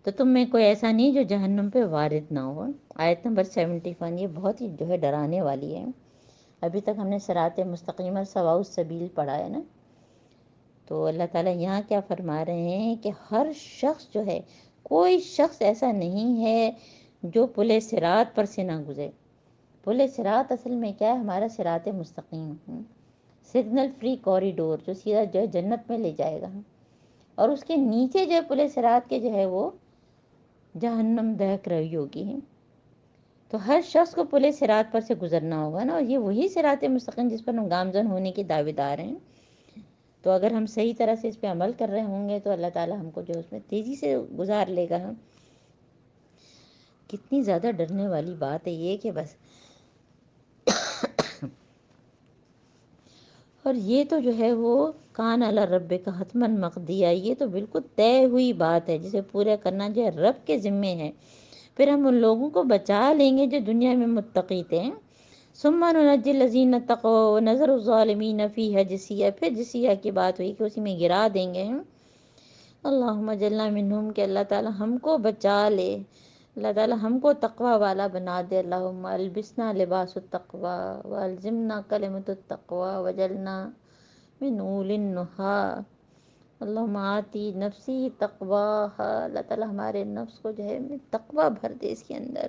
تو تم میں کوئی ایسا نہیں جو جہنم پہ وارد نہ ہو۔ آیت نمبر 71، یہ بہت ہی جو ہے ڈرانے والی ہے۔ ابھی تک ہم نے صراط مستقیم اور سواء السبیل پڑھا ہے نا، تو اللہ تعالیٰ یہاں کیا فرما رہے ہیں کہ ہر شخص جو ہے، کوئی شخص ایسا نہیں ہے جو پل صراط پر سے نہ گزرے۔ پل صراط اصل میں کیا ہے؟ ہمارا صراط مستقیم، سگنل فری کوریڈور جو سیدھا جو ہے جنت میں لے جائے گا، اور اس کے نیچے جو ہے پل صراط کے جو ہے وہ جہنم دہک رہی ہوگی۔ تو ہر شخص کو پل صراط پر سے گزرنا ہوگا نا، اور یہ وہی صراط مستقیم جس پر ہم گامزن ہونے کے دعوے دار ہیں۔ تو اگر ہم صحیح طرح سے اس پہ عمل کر رہے ہوں گے تو اللہ تعالیٰ ہم کو جو اس میں تیزی سے گزار لے گا۔ کتنی زیادہ ڈرنے والی بات ہے یہ کہ بس، اور یہ تو جو ہے وہ کان علی رب کا حتماً مقضیہ، یہ تو بالکل طے ہوئی بات ہے جسے پورا کرنا جو ہے رب کے ذمے ہے۔ پھر ہم ان لوگوں کو بچا لیں گے جو دنیا میں متقی تھے، ثم ننجی الذین اتقوا ونذر الظالمین فیہا جثیہ، پھر جثیہ کی بات ہوئی کہ اسی میں گرا دیں گے۔ اللہم اجعلنا منہم، کہ اللہ تعالیٰ ہم کو بچا لے، اللہ تعالیٰ ہم کو تقوی والا بنا دے۔ اللہم البسنا لباس التقوی والزمنا کلمۃ التقوی وجعلنا من اول النہا۔ اللہم آتی نفسی تقواہا، اللہ تعالیٰ ہمارے نفس کو جو ہے تقوی بھر دے اس کے اندر۔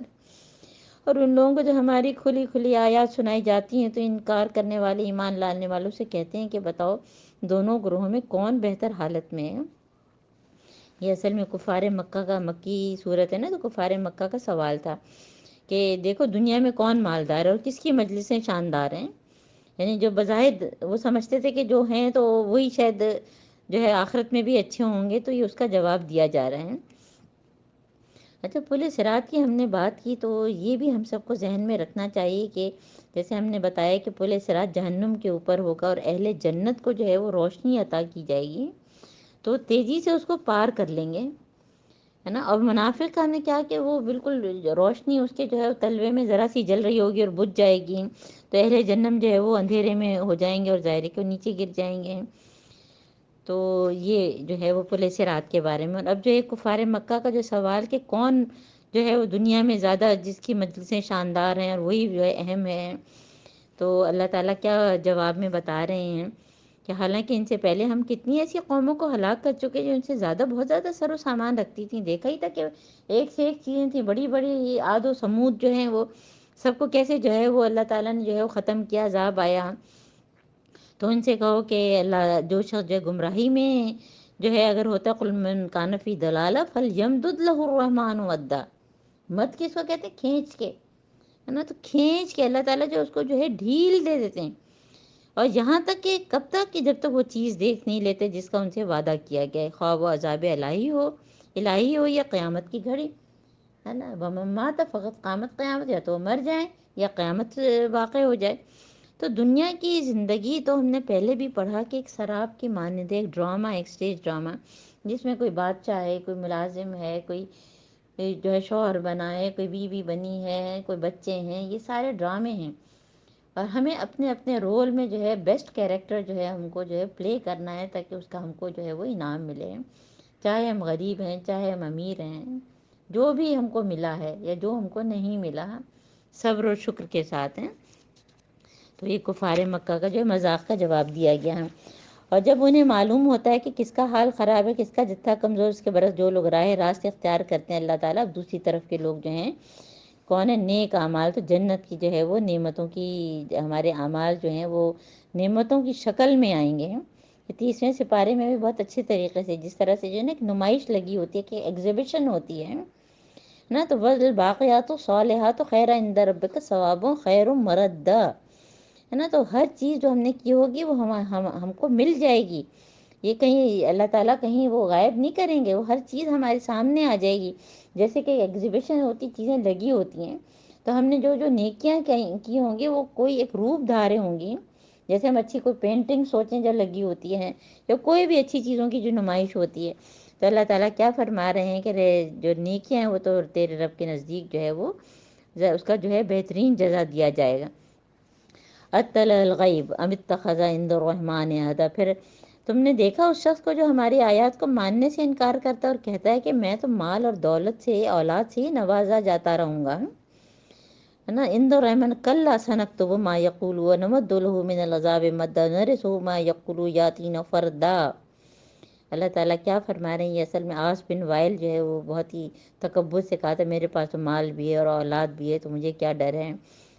اور ان لوگوں کو جو ہماری کھلی کھلی آیات سنائی جاتی ہیں تو انکار کرنے والے ایمان لانے والوں سے کہتے ہیں کہ بتاؤ دونوں گروہوں میں کون بہتر حالت میں ہے؟ یہ اصل میں کفار مکہ کا مکی صورت ہے نا، تو کفار مکہ کا سوال تھا کہ دیکھو دنیا میں کون مالدار ہے اور کس کی مجلسیں شاندار ہیں، یعنی جو بظاہر وہ سمجھتے تھے کہ جو ہیں تو وہی شاید جو ہے آخرت میں بھی اچھے ہوں گے، تو یہ اس کا جواب دیا جا رہا ہے۔ اچھا، پل صراط کی ہم نے بات کی تو یہ بھی ہم سب کو ذہن میں رکھنا چاہیے کہ جیسے ہم نے بتایا کہ پل صراط جہنم کے اوپر ہوگا اور اہل جنت کو جو ہے وہ روشنی عطا کی جائے گی، تو تیزی سے اس کو پار کر لیں گے، ہے نا۔ اور منافق کا نے کیا کہ وہ بالکل روشنی اس کے جو ہے تلوے میں ذرا سی جل رہی ہوگی اور بجھ جائے گی، تو اہل جنم جو ہے وہ اندھیرے میں ہو جائیں گے اور ظاہر ہے کہ وہ نیچے گر جائیں گے۔ تو یہ جو ہے وہ پل صراط کے بارے میں۔ اور اب جو ہے کفار مکہ کا جو سوال کہ کون جو ہے وہ دنیا میں زیادہ جس کی مجلسیں شاندار ہیں اور وہی جو ہے اہم ہے، تو اللہ تعالیٰ کیا جواب میں بتا رہے ہیں کہ حالانکہ ان سے پہلے ہم کتنی ایسی قوموں کو ہلاک کر چکے جو ان سے زیادہ بہت زیادہ سر و سامان رکھتی تھیں، دیکھا ہی تھا کہ ایک سے ایک چیزیں تھیں، بڑی بڑی عاد و سمود جو ہیں وہ سب کو کیسے جو ہے وہ اللہ تعالیٰ نے جو ہے وہ ختم کیا، عذاب آیا۔ تو ان سے کہو کہ اللہ جو شخص جو گمراہی میں جو ہے اگر ہوتا قل من کان فی ضلالہ فلیمدد لہ الرحمن مدا، مد کس کو کہتے ہیں؟ کھینچ کے، ہے نا، تو کھینچ کے اللہ تعالیٰ جو اس کو جو ہے ڈھیل دے دیتے ہیں، اور یہاں تک کہ کب تک کہ جب تک وہ چیز دیکھ نہیں لیتے جس کا ان سے وعدہ کیا گیا ہے، خواہ وہ عذاب الہی ہو یا قیامت کی گھڑی، ہے نا۔ ومن مات فقط قامت قیامت، یا تو وہ مر جائیں یا قیامت واقع ہو جائے۔ تو دنیا کی زندگی تو ہم نے پہلے بھی پڑھا کہ ایک سراب کی مانند ہے، ایک ڈرامہ، ایک سٹیج ڈرامہ، جس میں کوئی بادشاہ ہے، کوئی ملازم ہے، کوئی جو ہے شوہر بنا ہے، کوئی بیوی بنی ہے، کوئی بچے ہیں، یہ سارے ڈرامے ہیں، اور ہمیں اپنے اپنے رول میں جو ہے بیسٹ کیریکٹر جو ہے ہم کو جو ہے پلے کرنا ہے تاکہ اس کا ہم کو جو ہے وہ انعام ملے، چاہے ہم غریب ہیں، چاہے ہم امیر ہیں، جو بھی ہم کو ملا ہے یا جو ہم کو نہیں ملا، صبر و شکر کے ساتھ ہیں۔ تو یہ کفار مکہ کا جو ہے مذاق کا جواب دیا گیا ہے۔ اور جب انہیں معلوم ہوتا ہے کہ کس کا حال خراب ہے، کس کا جتھا کمزور، اس کے برعکس جو لوگ راہ راست اختیار کرتے ہیں اللہ تعالیٰ، اب دوسری طرف کے لوگ جو ہیں کون ہے، نیک اعمال، تو جنت کی جو ہے وہ نعمتوں کی، ہمارے اعمال جو ہیں وہ نعمتوں کی شکل میں آئیں گے۔ 30ویں سپارے میں بھی بہت اچھے طریقے سے جس طرح سے جو ہے نا ایک نمائش لگی ہوتی ہے، کہ ایگزیبیشن ہوتی ہے نا، تو والباقیات الصالحات خیر عند ربک ثواب خیر مردا، ہے نا، تو ہر چیز جو ہم نے کی ہوگی وہ ہم کو مل جائے گی، یہ کہیں اللہ تعالیٰ کہیں وہ غائب نہیں کریں گے، وہ ہر چیز ہمارے سامنے آ جائے گی، جیسے کہ ایگزیبیشن ہوتی، چیزیں لگی ہوتی ہیں، تو ہم نے جو جو نیکیاں کی ہوں گی وہ کوئی ایک روپ دھارے ہوں گی، جیسے ہم اچھی کوئی پینٹنگ سوچیں جو لگی ہوتی ہے، یا کوئی بھی اچھی چیزوں کی جو نمائش ہوتی ہے، تو اللہ تعالیٰ کیا فرما رہے ہیں کہ جو نیکیاں ہیں وہ تو تیرے رب کے نزدیک جو ہے وہ اس کا جو ہے بہترین جزا دیا جائے گا۔ اطلع الغیب ام اتخذ عند الرحمن عہدا، پھر تم نے دیکھا اس شخص کو جو ہماری آیات کو ماننے سے انکار کرتا ہے اور کہتا ہے کہ میں تو مال اور دولت سے، اولاد سے ہی نوازا جاتا رہوں گا، ہے نا، عند الرحمن کلا سنکتب ما یقول ونمد له من العذاب مدا نرثه ما یقول یاتینا فردا۔ اللہ تعالیٰ کیا فرما رہے ہیں، یہ اصل میں عاص بن وائل جو ہے وہ بہت ہی تکبر سے کہا تھا میرے پاس تو مال بھی ہے اور اولاد بھی ہے تو مجھے کیا ڈر ہے،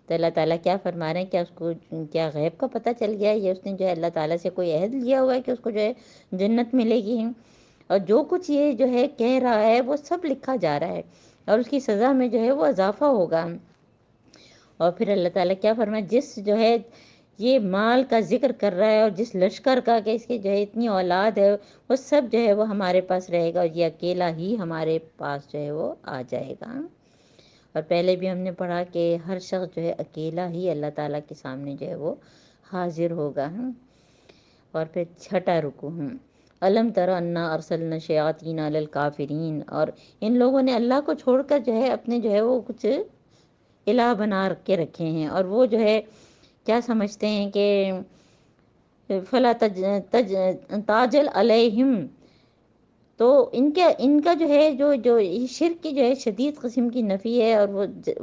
تو اللہ تعالیٰ کیا فرما رہے ہیں، کیا اس کو کیا غیب کا پتہ چل گیا ہے، یہ اس نے جو ہے اللہ تعالیٰ سے کوئی عہد لیا ہوا ہے کہ اس کو جو ہے جنت ملے گی، اور جو کچھ یہ جو ہے کہہ رہا ہے وہ سب لکھا جا رہا ہے، اور اس کی سزا میں جو ہے وہ اضافہ ہوگا۔ اور پھر اللہ تعالیٰ کیا فرمایا، جس جو ہے یہ مال کا ذکر کر رہا ہے اور جس لشکر کا کہ اس کی جو ہے اتنی اولاد ہے، وہ سب جو ہے وہ ہمارے پاس رہے گا، اور یہ اکیلا ہی ہمارے پاس جو ہے وہ آ جائے گا۔ اور پہلے بھی ہم نے پڑھا کہ ہر شخص جو ہے اکیلا ہی اللہ تعالیٰ کے سامنے جو ہے وہ حاضر ہوگا۔ اور پھر چھٹا رکو، الم تر انا ارسلنا الشیاطین علی الکافرین، اور ان لوگوں نے اللہ کو چھوڑ کر جو ہے اپنے جو ہے وہ کچھ الہ بنا کے رکھے ہیں، اور وہ جو ہے کیا سمجھتے ہیں کہ فلا تاجل علیہم، تو ان کا جو ہے جو شرک کی جو ہے شدید قسم کی نفی ہے، اور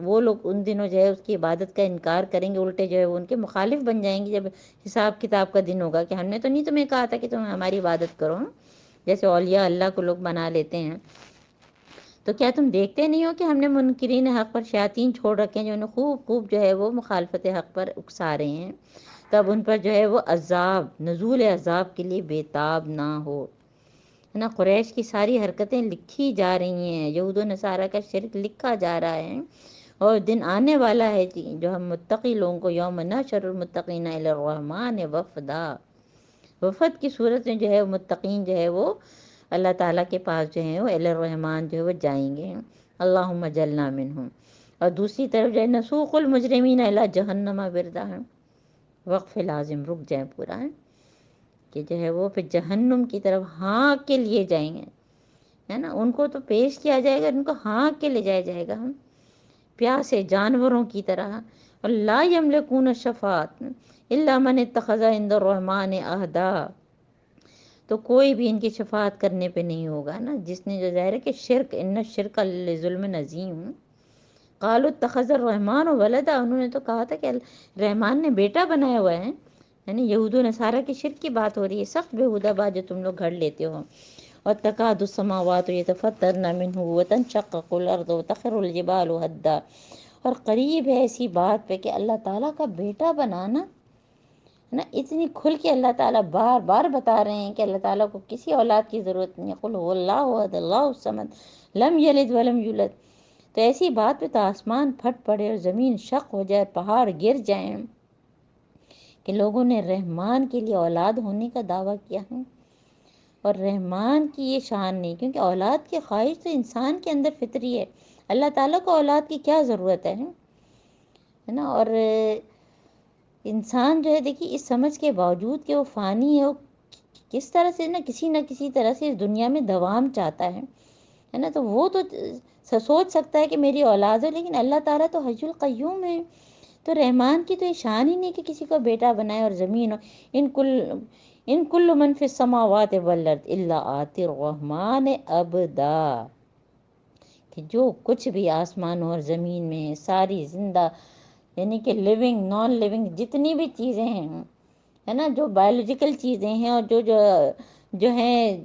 وہ لوگ ان دنوں جو ہے اس کی عبادت کا انکار کریں گے، الٹے جو ہے وہ ان کے مخالف بن جائیں گے جب حساب کتاب کا دن ہوگا، کہ ہم نے تو نہیں تمہیں کہا تھا کہ تم ہماری عبادت کرو، جیسے اولیاء اللہ کو لوگ بنا لیتے ہیں۔ تو کیا تم دیکھتے نہیں ہو کہ ہم نے منکرین حق پر شیاطین چھوڑ رکھے ہیں جو انہیں خوب خوب جو ہے وہ مخالفت حق پر اکسا رہے ہیں، تب ان پر جو ہے وہ عذاب، نزول عذاب کے لیے بےتاب نہ ہو، ہے نا۔ قریش کی ساری حرکتیں لکھی جا رہی ہیں، یہود و نصارہ کا شرک لکھا جا رہا ہے، اور دن آنے والا ہے جو ہم متقی لوگوں کو یوم نحشر المتقین الی الرحمن وفدا، وفد کی صورت میں جو ہے متقین جو ہے وہ اللہ تعالیٰ کے پاس جو ہے وہ الی الرحمن جو ہے وہ جائیں گے، اللہم اجلنا منہم۔ اور دوسری طرف جو ہے نسوق المجرمین الی جہنم وردا، وقف لازم، رک جائیں پورا ہے کہ جو ہے وہ پھر جہنم کی طرف ہانک کے لیے جائیں گے، ہے نا، ان کو تو پیش کیا جائے گا، ان کو ہانک کے لے جایا جائے گا ہم پیاسے جانوروں کی طرح، اور لا یملکون الشفاعۃ الا من اتخذ عند الرحمن عہدا، تو کوئی بھی ان کی شفاعت کرنے پہ نہیں ہوگا نا، جس نے جو ظاہر ہے کہ شرک، ان الشرک لظلم عظیم، قالوا اتخذ الرحمن ولدا، انہوں نے تو کہا تھا کہ رحمان نے بیٹا بنایا ہوا ہے، یعنی یہود و نصارہ کی شرک کی بات ہو رہی ہے، سخت بےہودہ بات جو تم لوگ گھڑ لیتے ہو۔ اور تکاد السماوات یتفطرن منہ وتنشقق الارض وتخر الجبال هدا، اور قریب ہے ایسی بات پہ کہ اللہ تعالیٰ کا بیٹا بنانا، ہے نا، اتنی کھل کے اللہ تعالیٰ بار بار بتا رہے ہیں کہ اللہ تعالیٰ کو کسی اولاد کی ضرورت نہیں ہے، قل هو اللہ احد اللہ الصمد لم یلد ولم یولد، تو ایسی بات پہ تو آسمان پھٹ پڑے اور زمین شق ہو جائے، پہاڑ گر جائیں، کہ لوگوں نے رحمان کے لیے اولاد ہونے کا دعویٰ کیا ہے، اور رحمان کی یہ شان نہیں، کیونکہ اولاد کی خواہش تو انسان کے اندر فطری ہے، اللہ تعالیٰ کو اولاد کی کیا ضرورت ہے نا۔ اور انسان جو ہے دیکھیے اس سمجھ کے باوجود کہ وہ فانی ہے، وہ کس طرح سے نہ کسی طرح سے اس دنیا میں دوام چاہتا ہے نا، تو وہ تو سوچ سکتا ہے کہ میری اولاد ہو، لیکن اللہ تعالیٰ تو حی القیوم ہے، تو رحمان کی تو یہ شان ہی نہیں کہ کسی کو بیٹا بنائے اور زمین ہو، ان کل من فی السماوات والارض الا آتی الرحمن عبدا، کہ جو کچھ بھی آسمان اور زمین میں ساری زندہ، یعنی کہ لیونگ نان لیونگ جتنی بھی چیزیں ہیں، ہے نا، جو بایولوجیکل چیزیں ہیں اور جو ہیں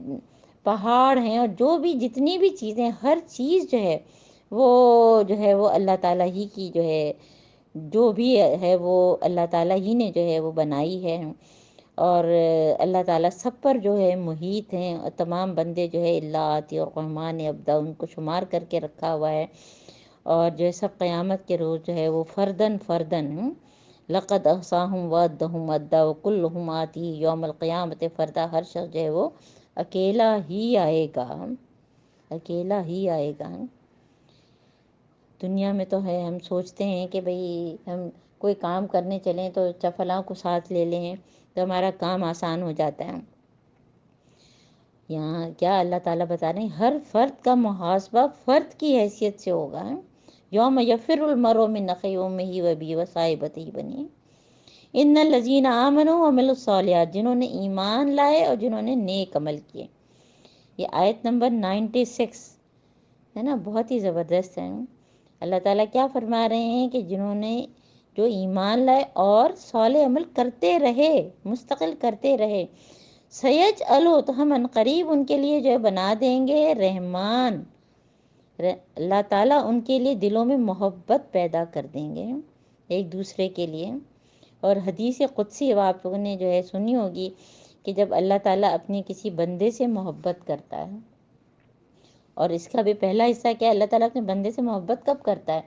پہاڑ ہیں اور جو بھی جتنی بھی چیزیں، ہر چیز جو ہے وہ اللہ تعالیٰ ہی کی جو ہے، جو بھی ہے وہ اللہ تعالیٰ ہی نے جو ہے وہ بنائی ہے، اور اللہ تعالیٰ سب پر جو ہے محیط ہیں، اور تمام بندے جو ہے اللہ آتی اور رحمان ابدا ان کو شمار کر کے رکھا ہوا ہے، اور جو ہے سب قیامت کے روز جو ہے وہ فردن فردن لقد احصاہم وعدہم عدا وکلہم آتی یوم القیامت فردا، ہر شخص جو ہے وہ اکیلا ہی آئے گا، اکیلا ہی آئے گا۔ دنیا میں تو ہے، ہم سوچتے ہیں کہ بھئی ہم کوئی کام کرنے چلیں تو فلاں کو ساتھ لے لیں تو ہمارا کام آسان ہو جاتا ہے۔ یہاں کیا اللہ تعالیٰ بتا رہے ہیں، ہر فرد کا محاسبہ فرد کی حیثیت سے ہوگا۔ یوم یفر المرء من اخیہ وامہ وابیہ وصاحبتہ بنیہ، ان الذین آمنوا وعملوا الصالحات، جنہوں نے ایمان لائے اور جنہوں نے نیک عمل کیے۔ یہ آیت نمبر 96 ہے نا، بہت ہی زبردست ہے۔ اللہ تعالیٰ کیا فرما رہے ہیں کہ جو ایمان لائے اور صالح عمل کرتے رہے، مستقل کرتے رہے، سیجعلہ، تو ہم عنقریب ان کے لیے جو ہے بنا دیں گے رحمان، اللہ تعالیٰ ان کے لیے دلوں میں محبت پیدا کر دیں گے ایک دوسرے کے لیے۔ اور حدیث قدسی اب آپ لوگوں نے جو ہے سنی ہوگی کہ جب اللہ تعالیٰ اپنے کسی بندے سے محبت کرتا ہے، اور اس کا بھی پہلا حصہ کیا، اللہ تعالیٰ اپنے بندے سے محبت کب کرتا ہے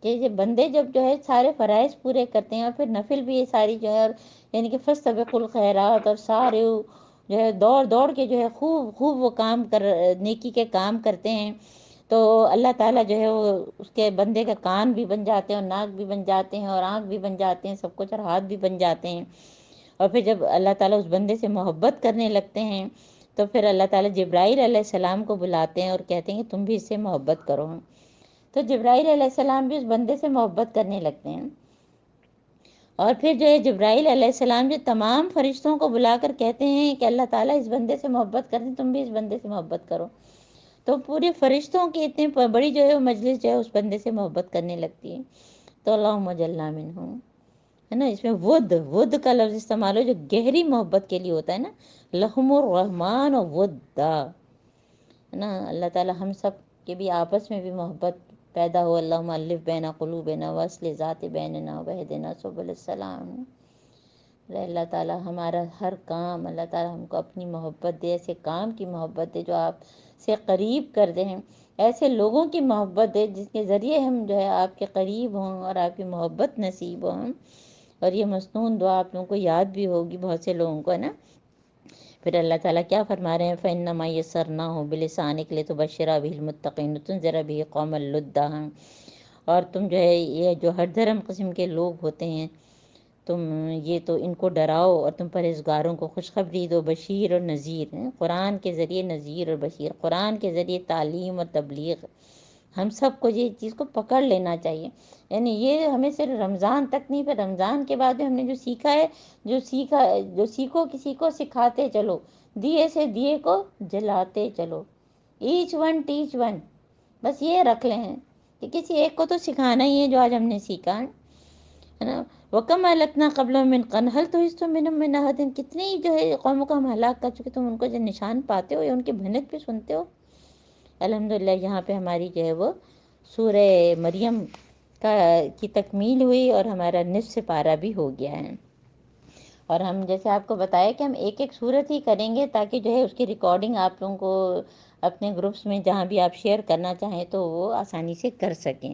کہ یہ بندے جب جو ہے سارے فرائض پورے کرتے ہیں، اور پھر نفل بھی یہ ساری جو ہے، اور یعنی کہ فاستبقوا الخیرات، اور سارے جو ہے دوڑ دوڑ کے جو ہے خوب خوب وہ کام نیکی کے کام کرتے ہیں، تو اللہ تعالیٰ جو ہے وہ اس کے بندے کا کان بھی بن جاتے ہیں، اور ناک بھی بن جاتے ہیں، اور آنکھ بھی بن جاتے ہیں، سب کچھ، اور ہاتھ بھی بن جاتے ہیں۔ اور پھر جب اللہ تعالیٰ اس بندے سے محبت کرنے لگتے ہیں تو پھر اللہ تعالیٰ جبرائیل علیہ السلام کو بلاتے ہیں اور کہتے ہیں کہ تم بھی اس سے محبت کرو، تو جبرائیل علیہ السلام بھی اس بندے سے محبت کرنے لگتے ہیں۔ اور پھر جو ہے جبرائیل علیہ السلام جو تمام فرشتوں کو بلا کر کہتے ہیں کہ اللہ تعالیٰ اس بندے سے محبت کرتے ہیں، تم بھی اس بندے سے محبت کرو، تو پورے فرشتوں کی اتنی بڑی جو ہے وہ مجلس جو ہے اس بندے سے محبت کرنے لگتی ہے۔ تو اللہم اجعلنا منہم، ہے نا، اس میں ود کا لفظ استعمال ہو جو گہری محبت کے لیے ہوتا ہے نا، لہم الرحمن ودا، ہے نا، اللہ تعالیٰ ہم سب کے بھی آپس میں بھی محبت پیدا ہو۔ اللہم الف بین قلوبنا واصلح ذات بیننا واہدنا سبل السلام۔ اللہ تعالیٰ ہمارا ہر کام، اللہ تعالیٰ ہم کو اپنی محبت دے، ایسے کام کی محبت دے جو آپ سے قریب کر دیں، ایسے لوگوں کی محبت دے جس کے ذریعے ہم جو ہے آپ کے قریب ہوں اور آپ کی محبت نصیب ہوں۔ اور یہ مسنون دعا آپ لوگوں کو یاد بھی ہوگی بہت سے لوگوں کو، ہے نا۔ پھر اللہ تعالیٰ کیا فرما رہے ہیں، فَإِنَّمَا يَسَّرْنَاهُ بِلِسَانِكَ لِتُبَشِّرَ بِهِ الْمُتَّقِينَ وَتُنذِرَ بِهِ قَوْمًا لُدًّا۔ اور تم جو ہے یہ جو ہر دھرم قسم کے لوگ ہوتے ہیں، تم یہ تو ان کو ڈراؤ اور تم پرہیزگاروں کو خوشخبری دو، بشیر اور نذیر ہیں، قرآن کے ذریعے نذیر اور بشیر، قرآن کے ذریعے تعلیم اور تبلیغ۔ ہم سب کو یہ چیز کو پکڑ لینا چاہیے، یعنی یہ ہمیں صرف رمضان تک نہیں، پھر رمضان کے بعد بھی ہم نے جو سیکھا ہے، جو سیکھو کسی کو سکھاتے چلو، دیے سے دیے کو جلاتے چلو، ایچ ون ٹیچ ون، بس یہ رکھ لیں کہ کسی ایک کو تو سکھانا ہی ہے جو آج ہم نے سیکھا ہے نا۔ وَكَمْ أَهْلَكْنَا قَبْلَهُم مِّن قَرْنٍ هَلْ تُحِسُّ مِنْهُم مِّنْ أَحَدٍ، کتنی جو ہے قوموں کو ہم ہلاک کر چکے، تم ان کو جو نشان پاتے ہو یا ان کی بھنک بھی سنتے ہو۔ الحمدللہ یہاں پہ ہماری جو ہے وہ سورہ مریم کی تکمیل ہوئی اور ہمارا نصف پارہ بھی ہو گیا ہے۔ اور ہم جیسے آپ کو بتایا کہ ہم ایک ایک صورت ہی کریں گے تاکہ جو ہے اس کی ریکارڈنگ آپ لوگوں کو اپنے گروپس میں جہاں بھی آپ شیئر کرنا چاہیں تو وہ آسانی سے کر سکیں۔